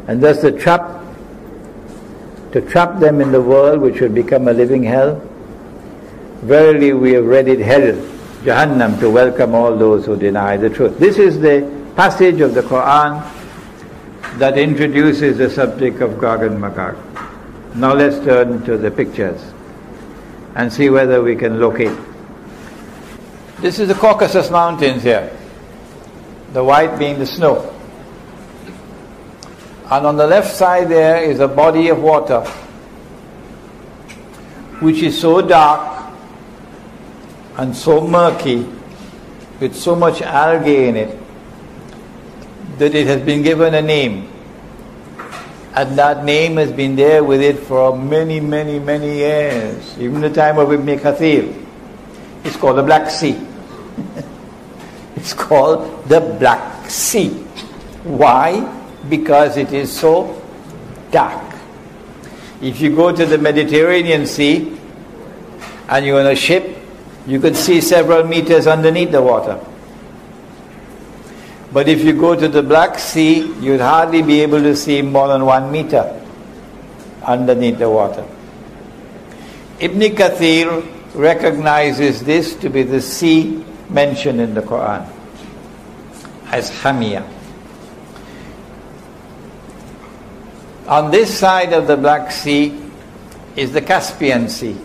And thus to trap them in the world which will become a living hell. Verily we have readied hell, Jahannam, to welcome all those who deny the truth. This is the passage of the Quran that introduces the subject of Gog and Magog. Now let's turn to the pictures and see whether we can locate. This is the Caucasus Mountains here, the white being the snow. And on the left side there is a body of water which is so dark and so murky with so much algae in it that it has been given a name. And that name has been there with it for many, many, many years. Even the time of Ibn Kathir. It's called the Black Sea. It's called the Black Sea. Why? Because it is so dark. If you go to the Mediterranean Sea and you're on a ship, you could see several meters underneath the water. But if you go to the Black Sea, you'd hardly be able to see more than 1 meter underneath the water. Ibn Kathir recognizes this to be the sea mentioned in the Quran as Hamiyah. On this side of the Black Sea is the Caspian Sea.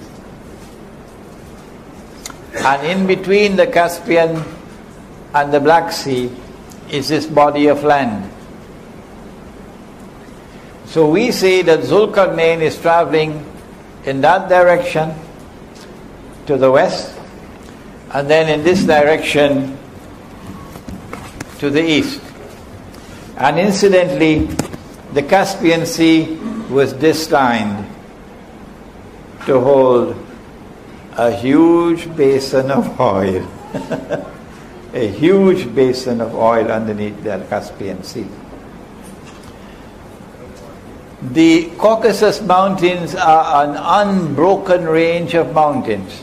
And in between the Caspian and the Black Sea is this body of land. So we say that Zulkarnain is traveling in that direction to the west, and then in this direction to the east. And incidentally, the Caspian Sea was destined to hold a huge basin of oil. A huge basin of oil underneath the Caspian Sea. The Caucasus Mountains are an unbroken range of mountains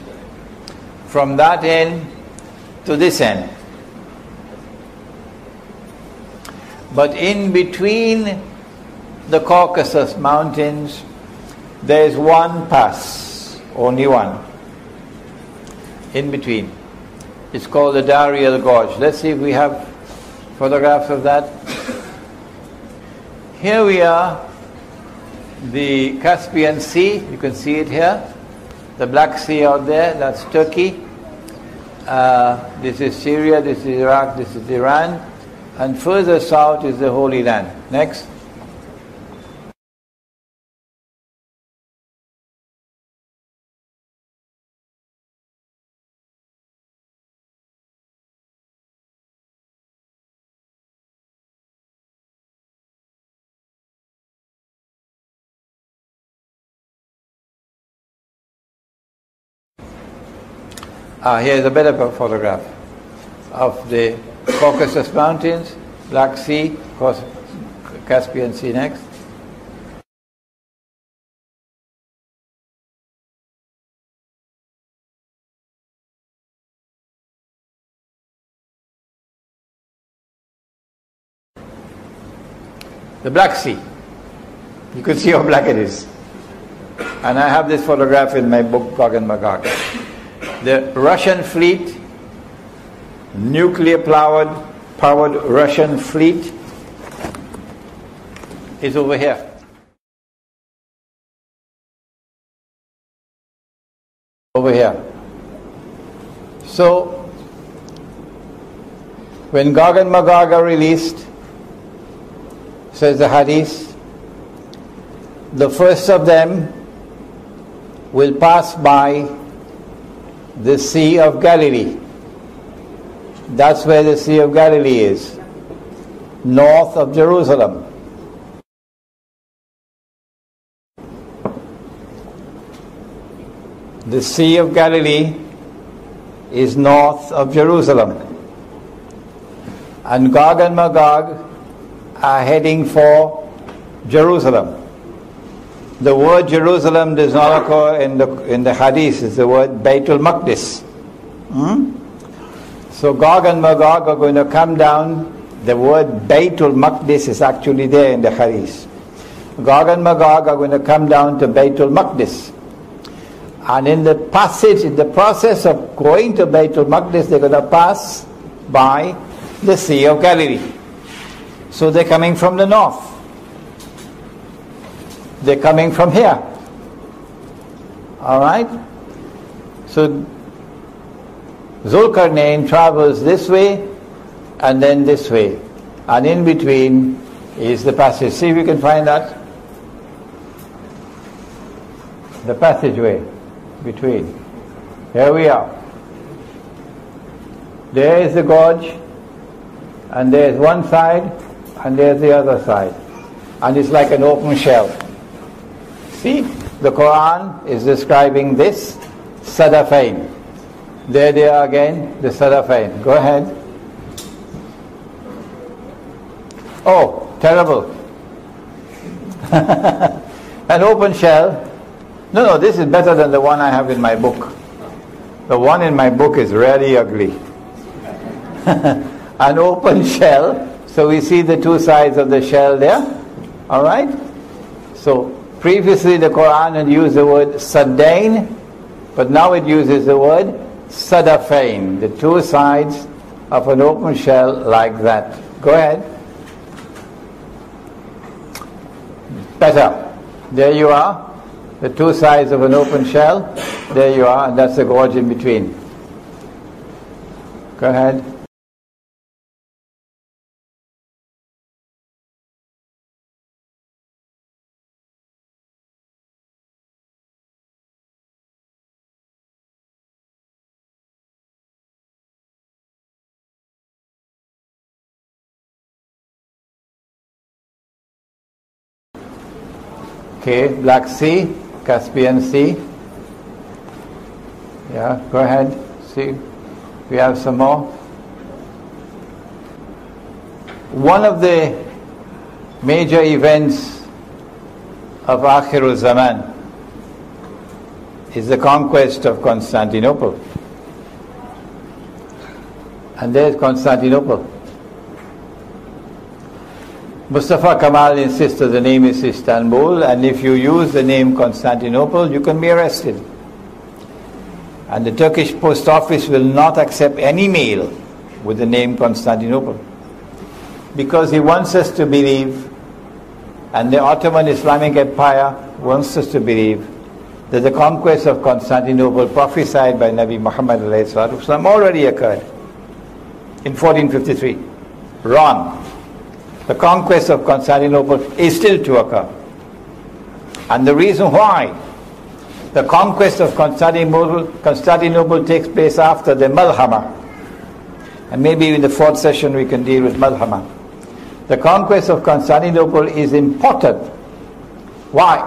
from that end to this end. But in between the Caucasus Mountains, there is one pass, only one, in between. It's called the Dariel Gorge. Let's see if we have photographs of that. Here we are, the Caspian Sea, you can see it here. The Black Sea out there, that's Turkey. This is Syria, this is Iraq, this is Iran. And further south is the Holy Land. Next. Here's a better photograph of the Caucasus Mountains, Black Sea, Caspian Sea next. the Black Sea. You could see how black it is. And I have this photograph in my book, Gog and Magog. The Russian fleet, nuclear-powered Russian fleet, is over here. Over here. So, when Gog and Magog are released, says the Hadith, the first of them will pass by the Sea of Galilee. That's where the Sea of Galilee is, north of Jerusalem. The Sea of Galilee is north of Jerusalem. And Gog and Magog are heading for Jerusalem. The word Jerusalem does not occur in the Hadith. It's the word Baitul Maqdis. So Gog and Magog are going to come down. The word Baitul Maqdis is actually there in the Hadith. Gog and Magog are going to come down to Baitul Maqdis. And in the process of going to Baitul Maqdis, they're going to pass by the Sea of Galilee. So they're coming from the north. They're coming from here. Alright? So Zulkarnain travels this way and then this way. And in between is the passage. See if you can find that. The passageway between. Here we are. There is the gorge, and there is one side, and there's the other side. And it's like an open shell. See, the Quran is describing this Sadafain. There they are again, the Sadafain. Go ahead. Oh, terrible. An open shell. No, this is better than the one I have in my book. The one in my book is really ugly. An open shell. So we see the two sides of the shell there. Alright? So previously the Quran had used the word Sadain, but now it uses the word Sadafain. The two sides of an open shell like that. Go ahead. Better. There you are. The two sides of an open shell. There you are, and that's the gorge in between. Go ahead. Okay, Black Sea, Caspian Sea. Yeah, go ahead. See, we have some more. One of the major events of Akhirul Zaman is the conquest of Constantinople. And there's Constantinople. Mustafa Kamal insists that the name is Istanbul, and if you use the name Constantinople, you can be arrested. And the Turkish post office will not accept any mail with the name Constantinople, because he wants us to believe, and the Ottoman Islamic Empire wants us to believe, that the conquest of Constantinople prophesied by Nabi Muhammad already occurred in 1453. Wrong. The conquest of Constantinople is still to occur. And the reason why the conquest of Constantinople takes place after the Malhama, and maybe in the fourth session we can deal with Malhama. The conquest of Constantinople is important. Why?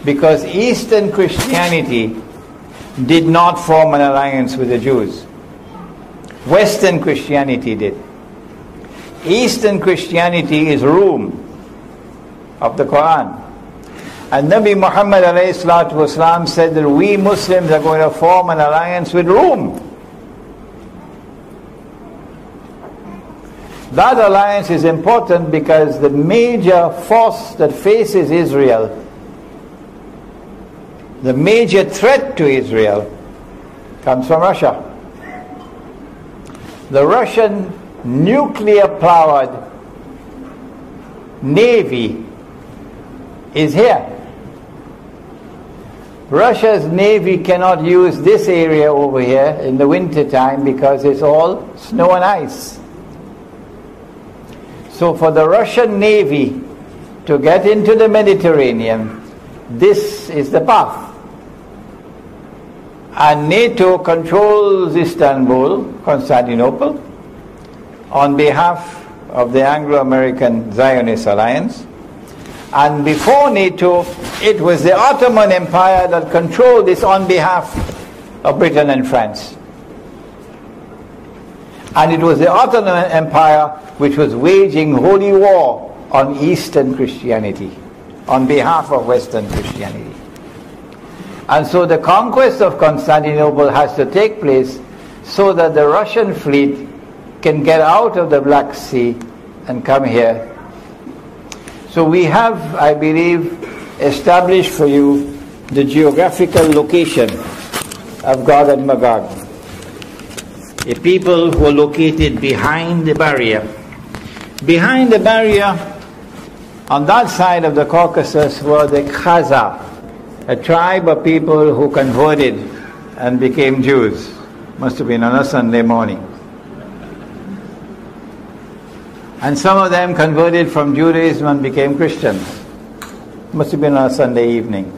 Because Eastern Christianity did not form an alliance with the Jews. Western Christianity did. Eastern Christianity is Rome of the Quran. And Nabi Muhammad ﷺ said that we Muslims are going to form an alliance with Rome. That alliance is important because the major force that faces Israel, the major threat to Israel, comes from Russia. The Russian nuclear-powered navy is here. Russia's navy cannot use this area over here in the winter time because it's all snow and ice. So for the Russian navy to get into the Mediterranean, this is the path. And NATO controls Istanbul, Constantinople, on behalf of the Anglo-American Zionist Alliance. And before NATO, it was the Ottoman Empire that controlled this on behalf of Britain and France. And it was the Ottoman Empire which was waging holy war on Eastern Christianity, on behalf of Western Christianity. And so the conquest of Constantinople has to take place so that the Russian fleet can get out of the Black Sea and come here. So we have, I believe, established for you the geographical location of Gog and Magog. A people who are located behind the barrier. Behind the barrier, on that side of the Caucasus, were the Khaza, a tribe of people who converted and became Jews. Must have been on a Sunday morning. And some of them converted from Judaism and became Christians. Must have been on a Sunday evening.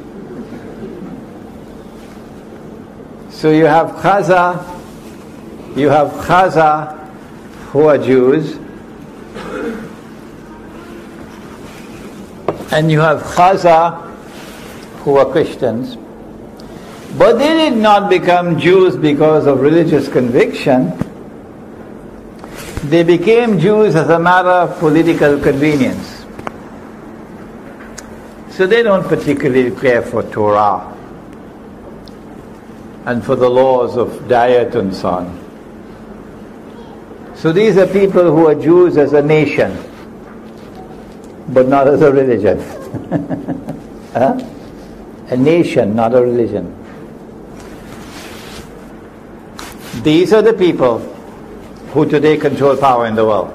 So you have Khaza who are Jews, and you have Khaza who are Christians. But they did not become Jews because of religious conviction. They became Jews as a matter of political convenience. So they don't particularly care for Torah and for the laws of diet and so on. So these are people who are Jews as a nation, but not as a religion. Huh? A nation, not a religion. These are the people who today control power in the world.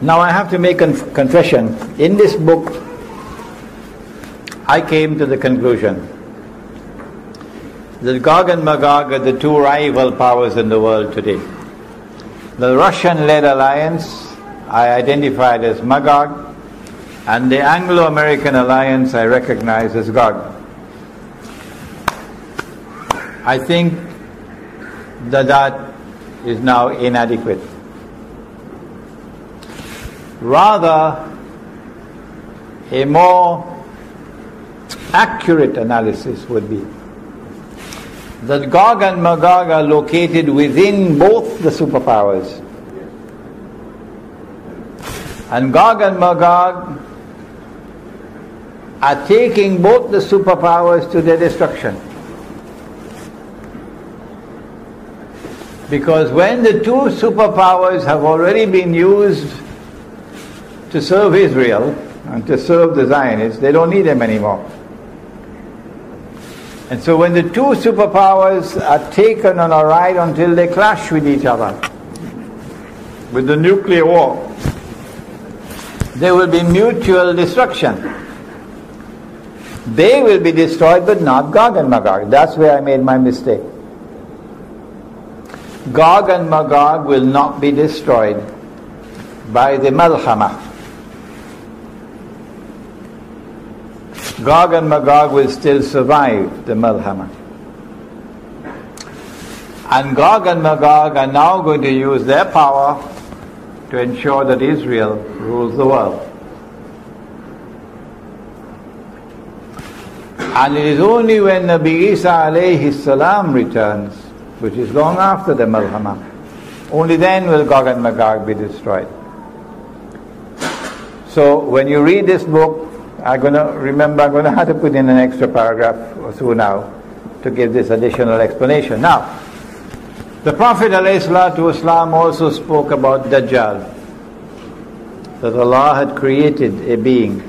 Now I have to make a confession. In this book, I came to the conclusion that Gog and Magog are the two rival powers in the world today. The Russian-led alliance I identified as Magog, and the Anglo-American alliance I recognize as Gog. I think that is now inadequate. Rather, a more accurate analysis would be that Gog and Magog are located within both the superpowers. And Gog and Magog are taking both the superpowers to their destruction. Because when the two superpowers have already been used to serve Israel and to serve the Zionists, they don't need them anymore. And so when the two superpowers are taken on a ride until they clash with each other, with the nuclear war, there will be mutual destruction. They will be destroyed, but not Gog and Magog. That's where I made my mistake. Gog and Magog will not be destroyed by the Malhama. Gog and Magog will still survive the Malhama. And Gog and Magog are now going to use their power to ensure that Israel rules the world. And it is only when Nabi Isa alayhi salam returns, which is long after the Malhama, only then will Gog and Magog be destroyed. So when you read this book, I'm going to have to put in an extra paragraph or so now to give this additional explanation. Now, The Prophet ﷺ also spoke about Dajjal, that Allah had created a being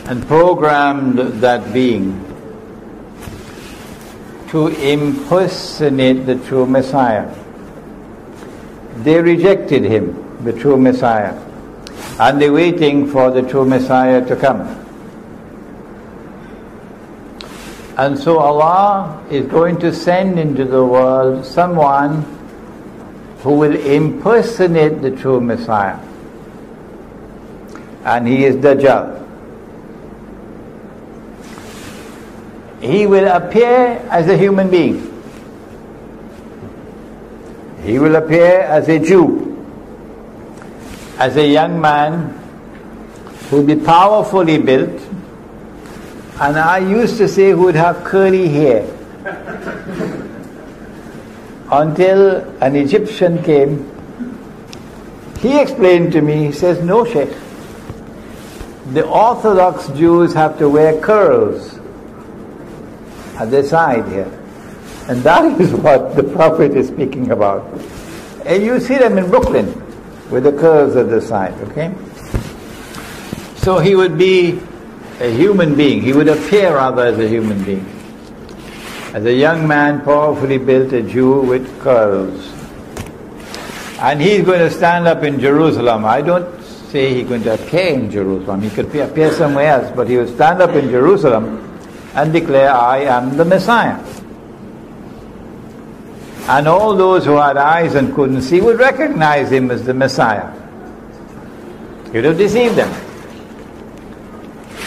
and programmed that being to impersonate the true Messiah. They rejected him, the true Messiah, and they're waiting for the true Messiah to come. And so Allah is going to send into the world someone who will impersonate the true Messiah. And he is Dajjal. He will appear as a human being. He will appear as a Jew, as a young man who will be powerfully built. And I used to say who would have curly hair. Until an Egyptian came, he explained to me, he says, no, Sheikh, the Orthodox Jews have to wear curls at their side here. And that is what the Prophet is speaking about. And you see them in Brooklyn with the curls at the side, okay? So he would be a human being. He would appear rather as a human being. As a young man, powerfully built, a Jew with curls. And he's going to stand up in Jerusalem. I don't say he's going to appear in Jerusalem. He could appear somewhere else, but he will stand up in Jerusalem and declare, I am the Messiah. And all those who had eyes and couldn't see would recognize him as the Messiah. He would have deceived them.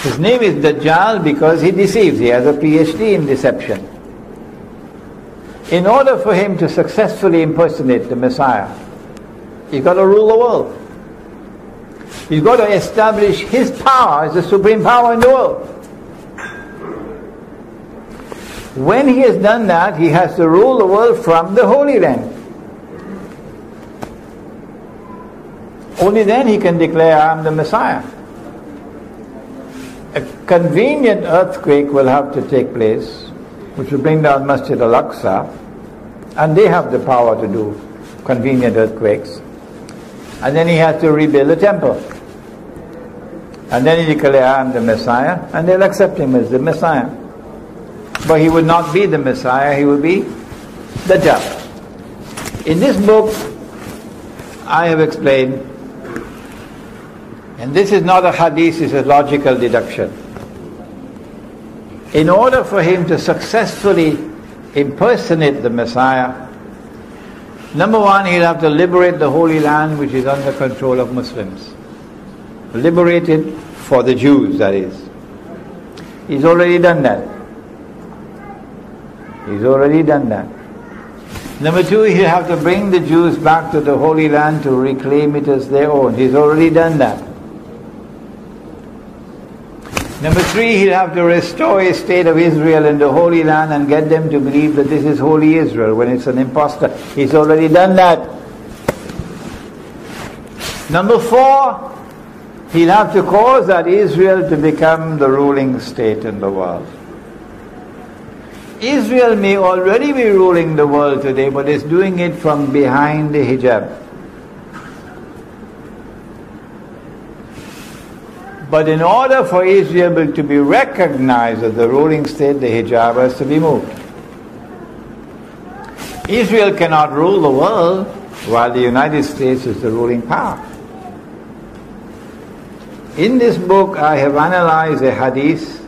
His name is Dajjal because he deceives. He has a PhD in deception. In order for him to successfully impersonate the Messiah, he's got to rule the world. He's got to establish his power as the supreme power in the world. When he has done that, he has to rule the world from the Holy Land. Only then he can declare, I am the Messiah. A convenient earthquake will have to take place, which will bring down Masjid al-Aqsa, and they have the power to do convenient earthquakes. And then he has to rebuild the temple. And then he declares, I am the Messiah, and they'll accept him as the Messiah. But he would not be the Messiah, he would be Dajjal. In this book, I have explained, and this is not a hadith, it's a logical deduction. In order for him to successfully impersonate the Messiah, number one, he'll have to liberate the Holy Land, which is under control of Muslims. Liberate it for the Jews, that is. He's already done that. He's already done that. Number two, he'll have to bring the Jews back to the Holy Land to reclaim it as their own. He's already done that. Number three, he'll have to restore a state of Israel in the Holy Land and get them to believe that this is Holy Israel when it's an impostor. He's already done that. Number four, he'll have to cause that Israel to become the ruling state in the world. Israel may already be ruling the world today, but it's doing it from behind the hijab. But in order for Israel to be recognized as the ruling state, the hijab has to be moved. Israel cannot rule the world while the United States is the ruling power. In this book, I have analyzed a hadith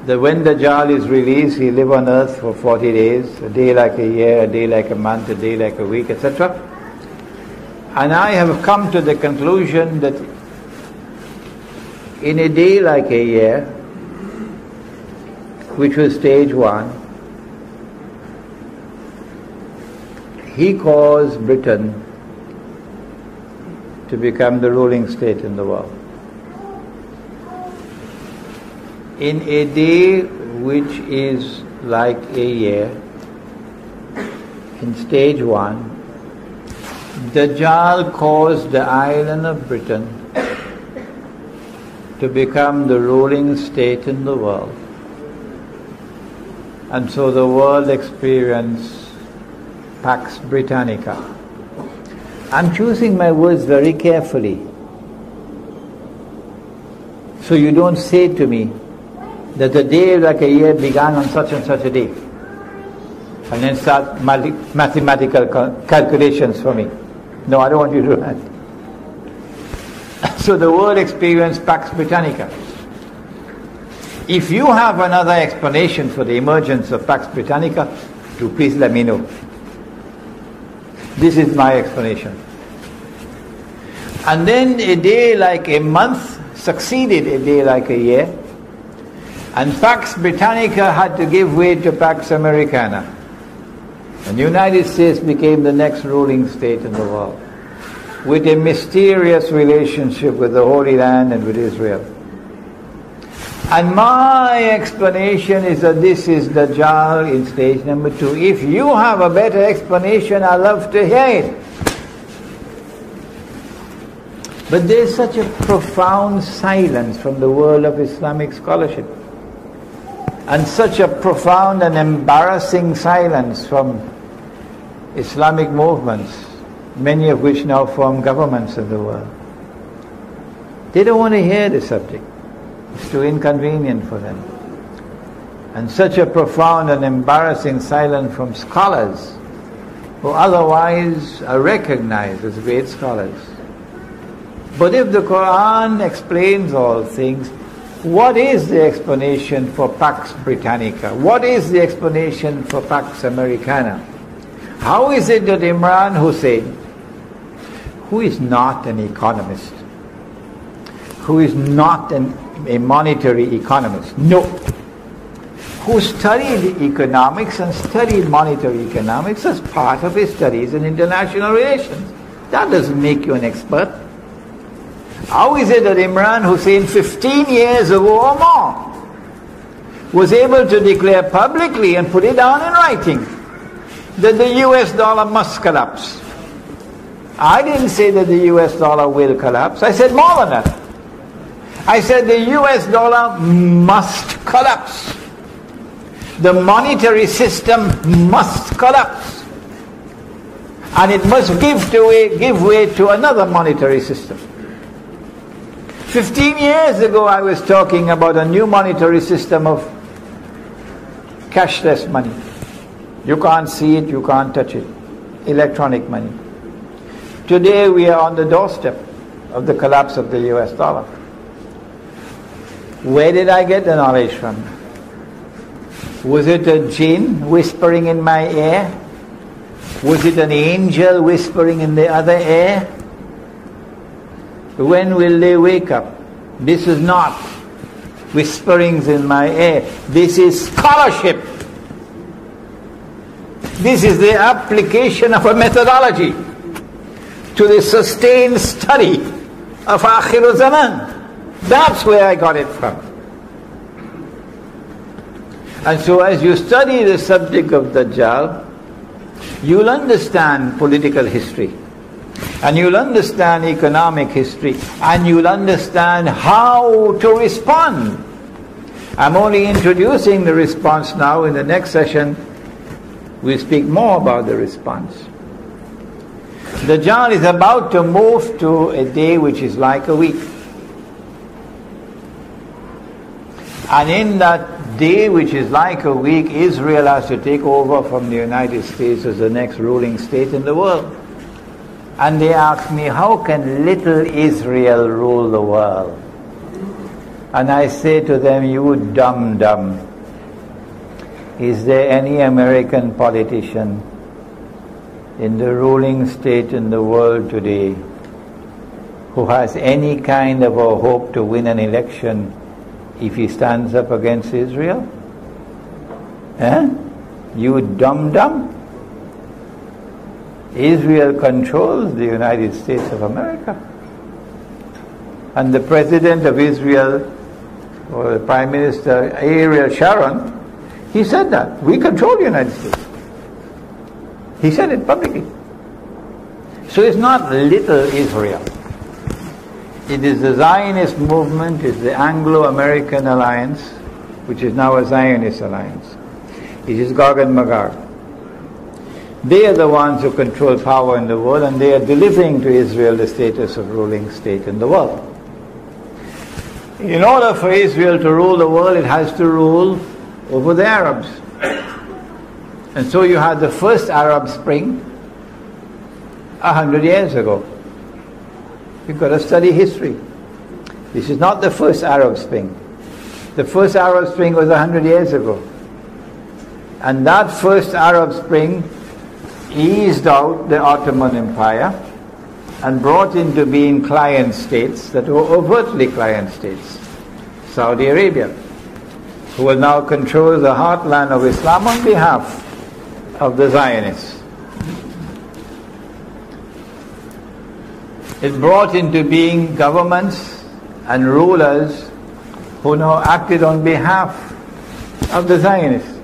that when Dajjal is released, he live on earth for 40 days, a day like a year, a day like a month, a day like a week, etc. And I have come to the conclusion that in a day like a year, which was stage one, he caused Britain to become the ruling state in the world. In a day which is like a year, in stage one, Dajjal caused the island of Britain to become the ruling state in the world. And so the world experienced Pax Britannica. I'm choosing my words very carefully, so you don't say to me that the day like a year began on such and such a day, and then start mathematical calculations for me. No, I don't want you to do that. So the world experienced Pax Britannica. If you have another explanation for the emergence of Pax Britannica, do please let me know. This is my explanation. And then a day like a month succeeded a day like a year, and Pax Britannica had to give way to Pax Americana. And the United States became the next ruling state in the world, with a mysterious relationship with the Holy Land and with Israel. And my explanation is that this is Dajjal in stage number 2. If you have a better explanation, I'd love to hear it. But there's such a profound silence from the world of Islamic scholarship, and such a profound and embarrassing silence from Islamic movements, many of which now form governments in the world. They don't want to hear the subject. It's too inconvenient for them. And such a profound and embarrassing silence from scholars who otherwise are recognized as great scholars. But if the Quran explains all things, what is the explanation for Pax Britannica? What is the explanation for Pax Americana? How is it that Imran Hussein, who is not an economist, who is not a monetary economist, no, who studied economics and studied monetary economics as part of his studies in international relations, that doesn't make you an expert. How is it that Imran Hussein 15 years ago or more was able to declare publicly and put it down in writing that the US dollar must collapse? I didn't say that the US dollar will collapse. I said more than that. I said the US dollar must collapse. The monetary system must collapse. And it must give way to another monetary system. 15 years ago I was talking about a new monetary system of cashless money. You can't see it, you can't touch it. Electronic money. Today we are on the doorstep of the collapse of the US dollar. Where did I get the knowledge from? Was it a jinn whispering in my ear? Was it an angel whispering in the other ear? When will they wake up? This is not whisperings in my ear. This is scholarship. This is the application of a methodology to the sustained study of Akhir Zaman. That's where I got it from. And so as you study the subject of Dajjal, you'll understand political history, and you'll understand economic history, and you'll understand how to respond. I'm only introducing the response now. In the next session, we'll speak more about the response. Dajjal is about to move to a day which is like a week. And in that day which is like a week, Israel has to take over from the United States as the next ruling state in the world. And they ask me, how can little Israel rule the world? And I say to them, you dumb. Is there any American politician in the ruling state in the world today who has any kind of a hope to win an election if he stands up against Israel? You dumb. Israel controls the United States of America. And the President of Israel, or the Prime Minister, Ariel Sharon, he said that. We control the United States. He said it publicly. So it's not little Israel. It is the Zionist movement, it's the Anglo-American alliance, which is now a Zionist alliance. It is Gog and Magog. They are the ones who control power in the world, and they are delivering to Israel the status of ruling state in the world. In order for Israel to rule the world, it has to rule over the Arabs. And so you had the first Arab Spring 100 years ago. You've got to study history. This is not the first Arab Spring. The first Arab Spring was 100 years ago. And that first Arab Spring eased out the Ottoman Empire and brought into being client states that were overtly client states. Saudi Arabia, who will now control the heartland of Islam on behalf of the Zionists. It brought into being governments and rulers who now acted on behalf of the Zionists.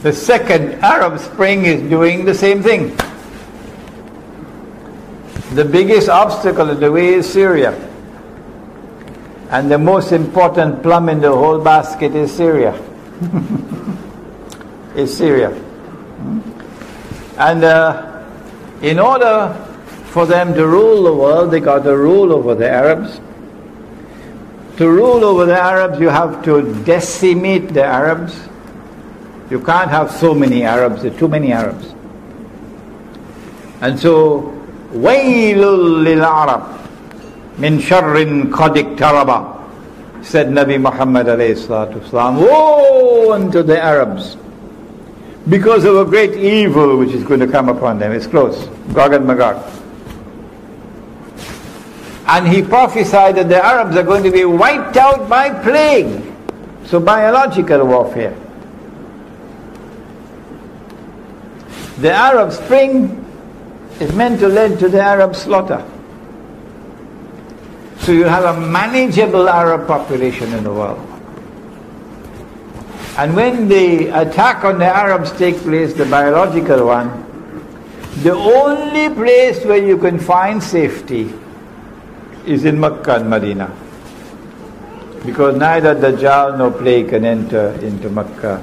The second Arab Spring is doing the same thing. The biggest obstacle in the way is Syria. And the most important plum in the whole basket is Syria. Is Syria. And in order for them to rule the world, they got to rule over the Arabs. To rule over the Arabs, you have to decimate the Arabs. You can't have so many Arabs, there are too many Arabs. And so, وَيْلٌ لِلْعَرَبِ مِنْ شَرٍ قَدْ اقْتَرَبَ, said Nabi Muhammad alayhi salatu wasalam. Woe unto the Arabs, because of a great evil which is going to come upon them. It's close, Gog and Magog. And he prophesied that the Arabs are going to be wiped out by plague. So biological warfare. The Arab Spring is meant to lead to the Arab slaughter. So you have a manageable Arab population in the world. And when the attack on the Arabs takes place, the biological one, the only place where you can find safety is in Mecca and Medina. Because neither Dajjal nor plague can enter into Mecca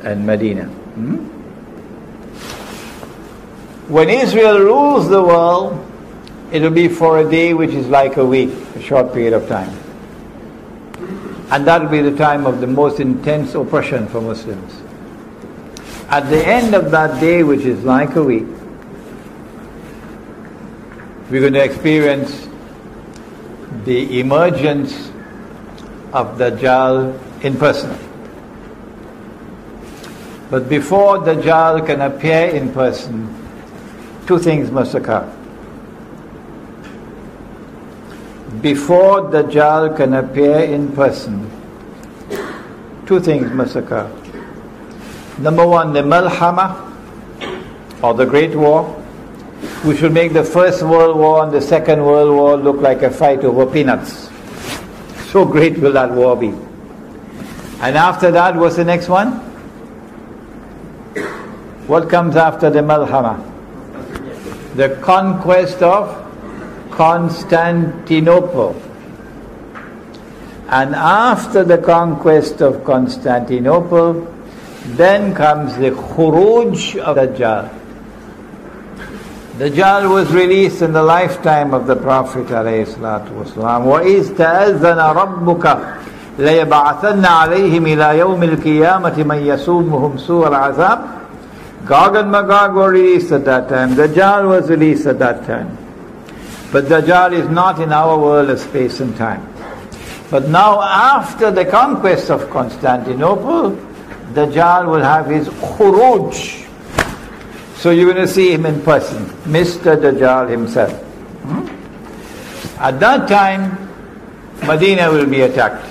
and Medina. When Israel rules the world, it will be for a day which is like a week, a short period of time. And that will be the time of the most intense oppression for Muslims. At the end of that day, which is like a week, we're going to experience the emergence of Dajjal in person. But before Dajjal can appear in person, two things must occur. Before Dajjal can appear in person, two things must occur. Number one, the Malhama, or the Great War, which will make the First World War and the Second World War look like a fight over peanuts. So great will that war be. And after that, what's the next one? What comes after the Malhama? The conquest of Constantinople. And after the conquest of Constantinople, then comes the Khuruj of Dajjal. Dajjal was released in the lifetime of the Prophet ﷺ. وَإِذْ تَأَذَّنَ رَبُّكَ لَيَبْعَثَنَّ عَلَيْهِمْ إِلَى يَوْمِ الْقِيَامَةِ مَنْ يَسُومُهُمْ سُوءَ الْعَذَابِ. Gog and Magog were released at that time. Dajjal was released at that time. But Dajjal is not in our world of space and time. But now, after the conquest of Constantinople, Dajjal will have his khuruj. So you're going to see him in person, Mr. Dajjal himself. At that time, Medina will be attacked.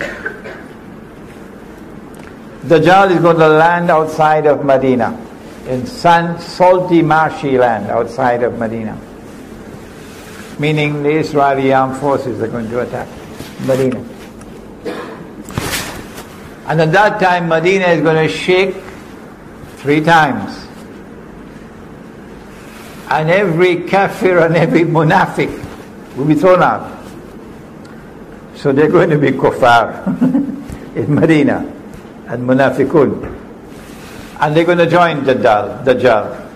Dajjal is going to land outside of Medina, in salty, marshy land outside of Medina. Meaning the Israeli armed forces are going to attack Medina. And at that time, Medina is going to shake 3 times. And every kafir and every munafiq will be thrown out. So they're going to be kuffar in Medina and munafiqun. And they're going to join Dajjal.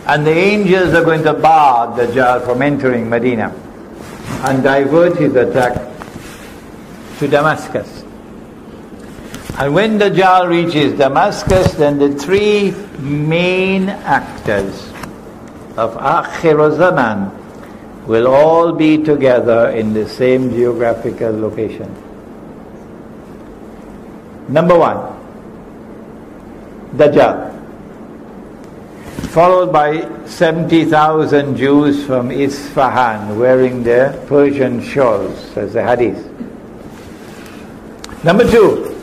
And the angels are going to bar Dajjal from entering Medina and divert his attack to Damascus. And when Dajjal reaches Damascus, then the three main actors of Akhir Zaman will all be together in the same geographical location. Number one, Dajjal, followed by 70,000 Jews from Isfahan wearing their Persian shawls, as the hadith. Number two,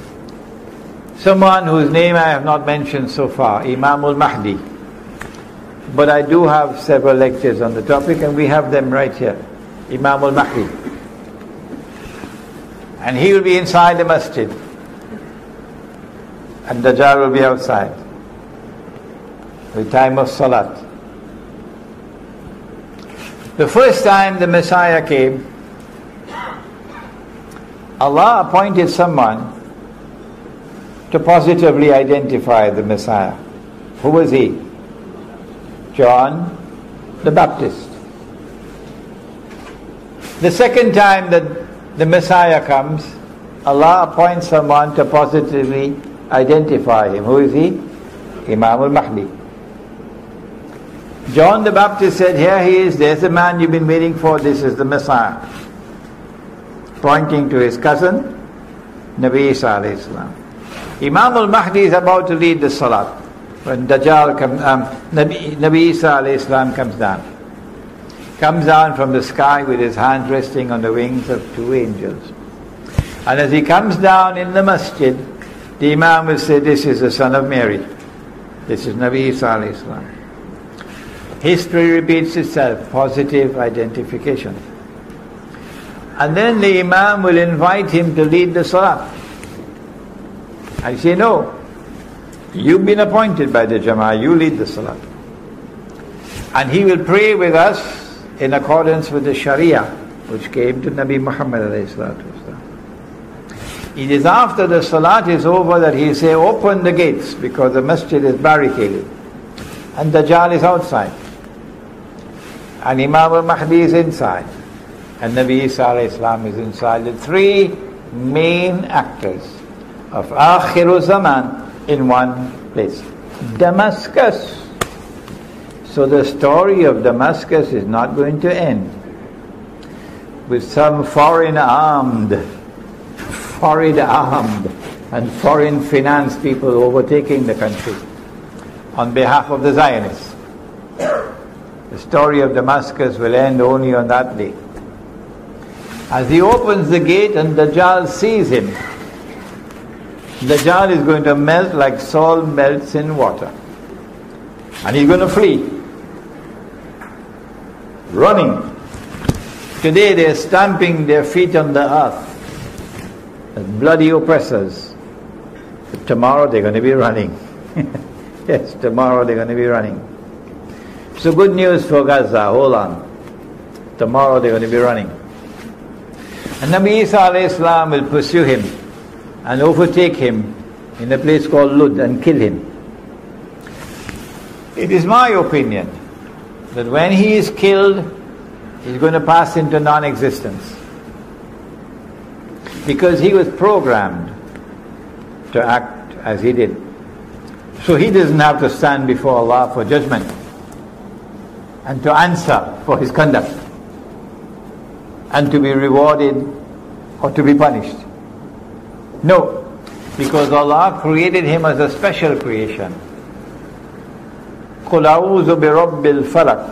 someone whose name I have not mentioned so far, Imam al-Mahdi. But I do have several lectures on the topic, and we have them right here. Imam al-Mahdi. And he will be inside the masjid, and Dajjal will be outside, the time of Salat. The first time the Messiah came, Allah appointed someone to positively identify the Messiah. Who was he? John the Baptist. The second time that the Messiah comes, Allah appoints someone to positively identify him. Who is he? Imam al-Mahdi. John the Baptist said, here he is, there's the man you've been waiting for, this is the Messiah. Pointing to his cousin, Nabi Isa alayhi salam. Imam al-Mahdi is about to lead the Salat when Dajjal comes, Nabi Isa alayhi salam comes down from the sky with his hands resting on the wings of two angels. And as he comes down in the masjid, the Imam will say, this is the son of Mary. This is Nabi Isa alayhi salam. History repeats itself, positive identification. And then the Imam will invite him to lead the Salah. I say, no, you've been appointed by the Jama'ah, you lead the Salah. And he will pray with us in accordance with the Sharia, which came to Nabi Muhammad alayhi salatu wasalam. It is after the Salat is over that he say, open the gates, because the masjid is barricaded. And Dajjal is outside. And Imam al-Mahdi is inside. And Nabi Isa alayhi salam is inside. The three main actors of Akhir Zaman in one place. Damascus. So the story of Damascus is not going to end with some foreign armed and foreign finance people overtaking the country on behalf of the Zionists. The story of Damascus will end only on that day. As he opens the gate and Dajjal sees him, Dajjal is going to melt like salt melts in water. And he's going to flee. Running. Today they're stamping their feet on the earth as bloody oppressors. But tomorrow they're going to be running. Yes, tomorrow they're going to be running. So good news for Gaza, hold on. Tomorrow they're going to be running. And Nabi Isa alayhi salam will pursue him and overtake him in a place called Lud and kill him. It is my opinion that when he is killed, he's going to pass into non-existence. Because he was programmed to act as he did. So he doesn't have to stand before Allah for judgment and to answer for his conduct and to be rewarded or to be punished. No, because Allah created him as a special creation. قُلْ أَعُوذُ بِرَبِّ الْفَلَقِ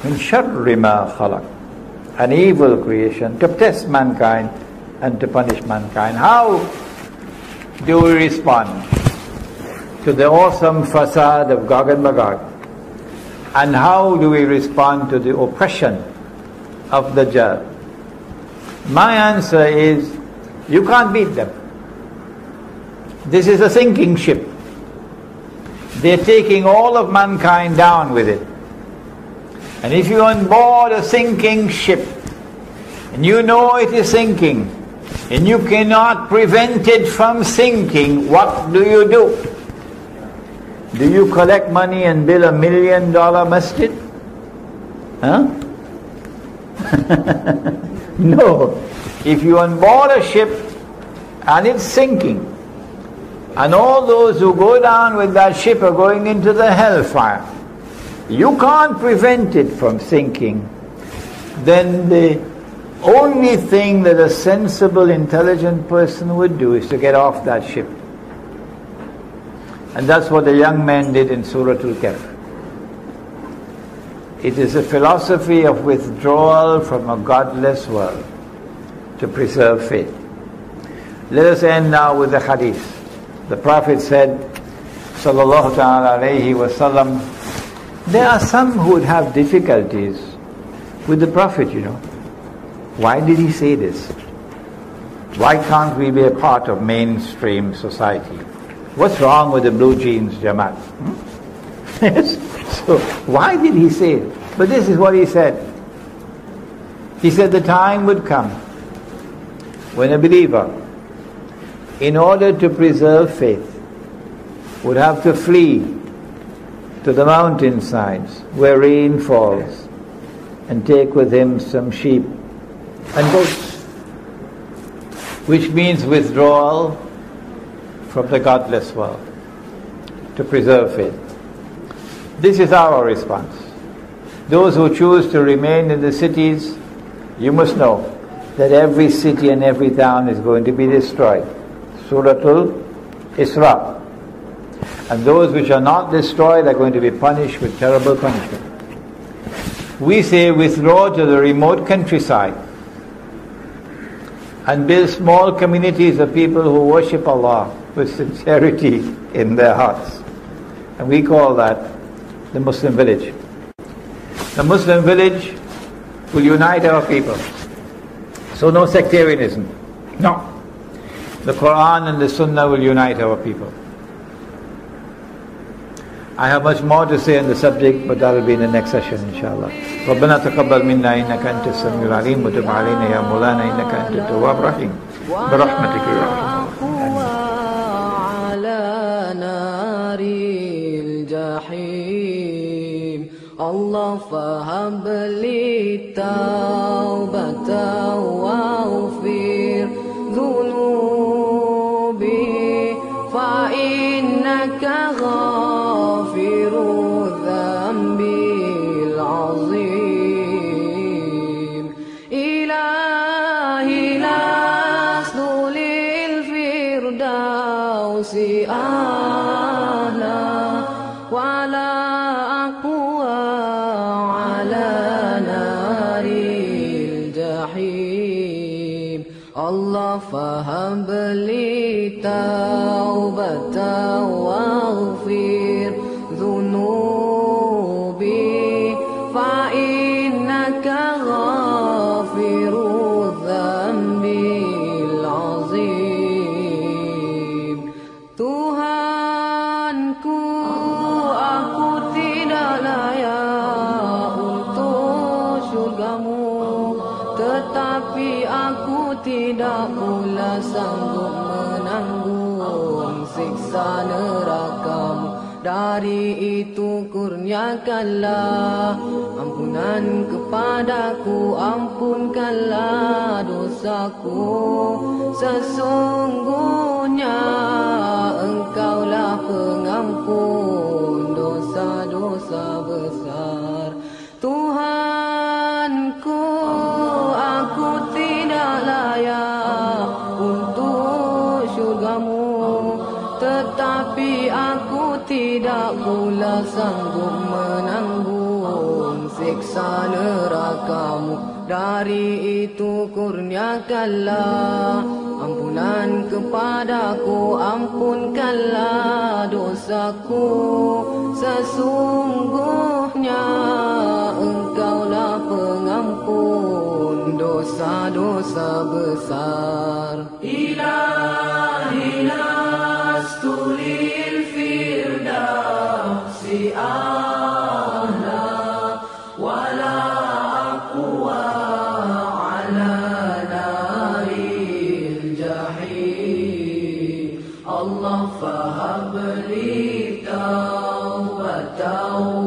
مِنْ شَرِّ مَا خَلَقَ. An evil creation to test mankind and to punish mankind. How do we respond to the awesome facade of Gog and Magog? And how do we respond to the oppression of the Dajjal? My answer is, you can't beat them. This is a sinking ship. They're taking all of mankind down with it. And if you're on board a sinking ship, and you know it is sinking, and you cannot prevent it from sinking, what do? Do you collect money and build $1 million masjid? Huh? No. If you on board a ship and it's sinking, and all those who go down with that ship are going into the hellfire, you can't prevent it from sinking, then the only thing that a sensible, intelligent person would do is to get off that ship. And that's what the young man did in Surah Al-Kahf. It is a philosophy of withdrawal from a godless world to preserve faith. Let us end now with the hadith. The Prophet said, sallallahu ta'ala alayhi wa sallam, there are some who would have difficulties with the Prophet, you know. Why did he say this? Why can't we be a part of mainstream society? What's wrong with the blue jeans Jamaat? So why did he say it? But this is what he said. He said the time would come when a believer, in order to preserve faith, would have to flee to the mountainsides where rain falls and take with him some sheep and goats, which means withdrawal from the godless world to preserve faith. This is our response. Those who choose to remain in the cities, you must know that every city and every town is going to be destroyed. Surah Al-Isra. And those which are not destroyed are going to be punished with terrible punishment. We say withdraw to the remote countryside and build small communities of people who worship Allah with sincerity in their hearts. And we call that the Muslim village. The Muslim village will unite our people. So no sectarianism. No. The Quran and the Sunnah will unite our people. I have much more to say on the subject, but that will be in the next session, inshallah. ربنا تقبل منا إنك أنت السميع العليم وتب علينا يا مولانا إنك أنت التواب الرحيم برحمتك يا أرحم الراحمين. الله فهب لي توبة واغفر ذنوبي فإنك غافر الذنب العظيم. إلهي لست للفردوس أهلا ولا أقوى على نار الجحيم. الله فهب لي توبة واغفر ذنوبي فإنك غافر الذنب العظيم. Tuhanku, aku tidak layak untuk syurgamu, tetapi aku tidak pula sanggup menanggung siksa nerakamu. Dari itu kurniakanlah ampunan kepadaku, ampunkanlah dosaku. Sesungguhnya Engkaulah pengampun dosa-dosa besar. Tuhanku, aku tidak layak untuk syurgamu, tetapi aku tidak pula sanggup menanggung siksa nerakamu. Dari itu kurniakanlah ampunan kepadaku, ampunkanlah dosaku. Sesungguhnya Engkaulah pengampun dosa-dosa besar. Ilahi lastu lil firdausi ahla wala aqwa ala naril jahim. Allah fahab li دعوا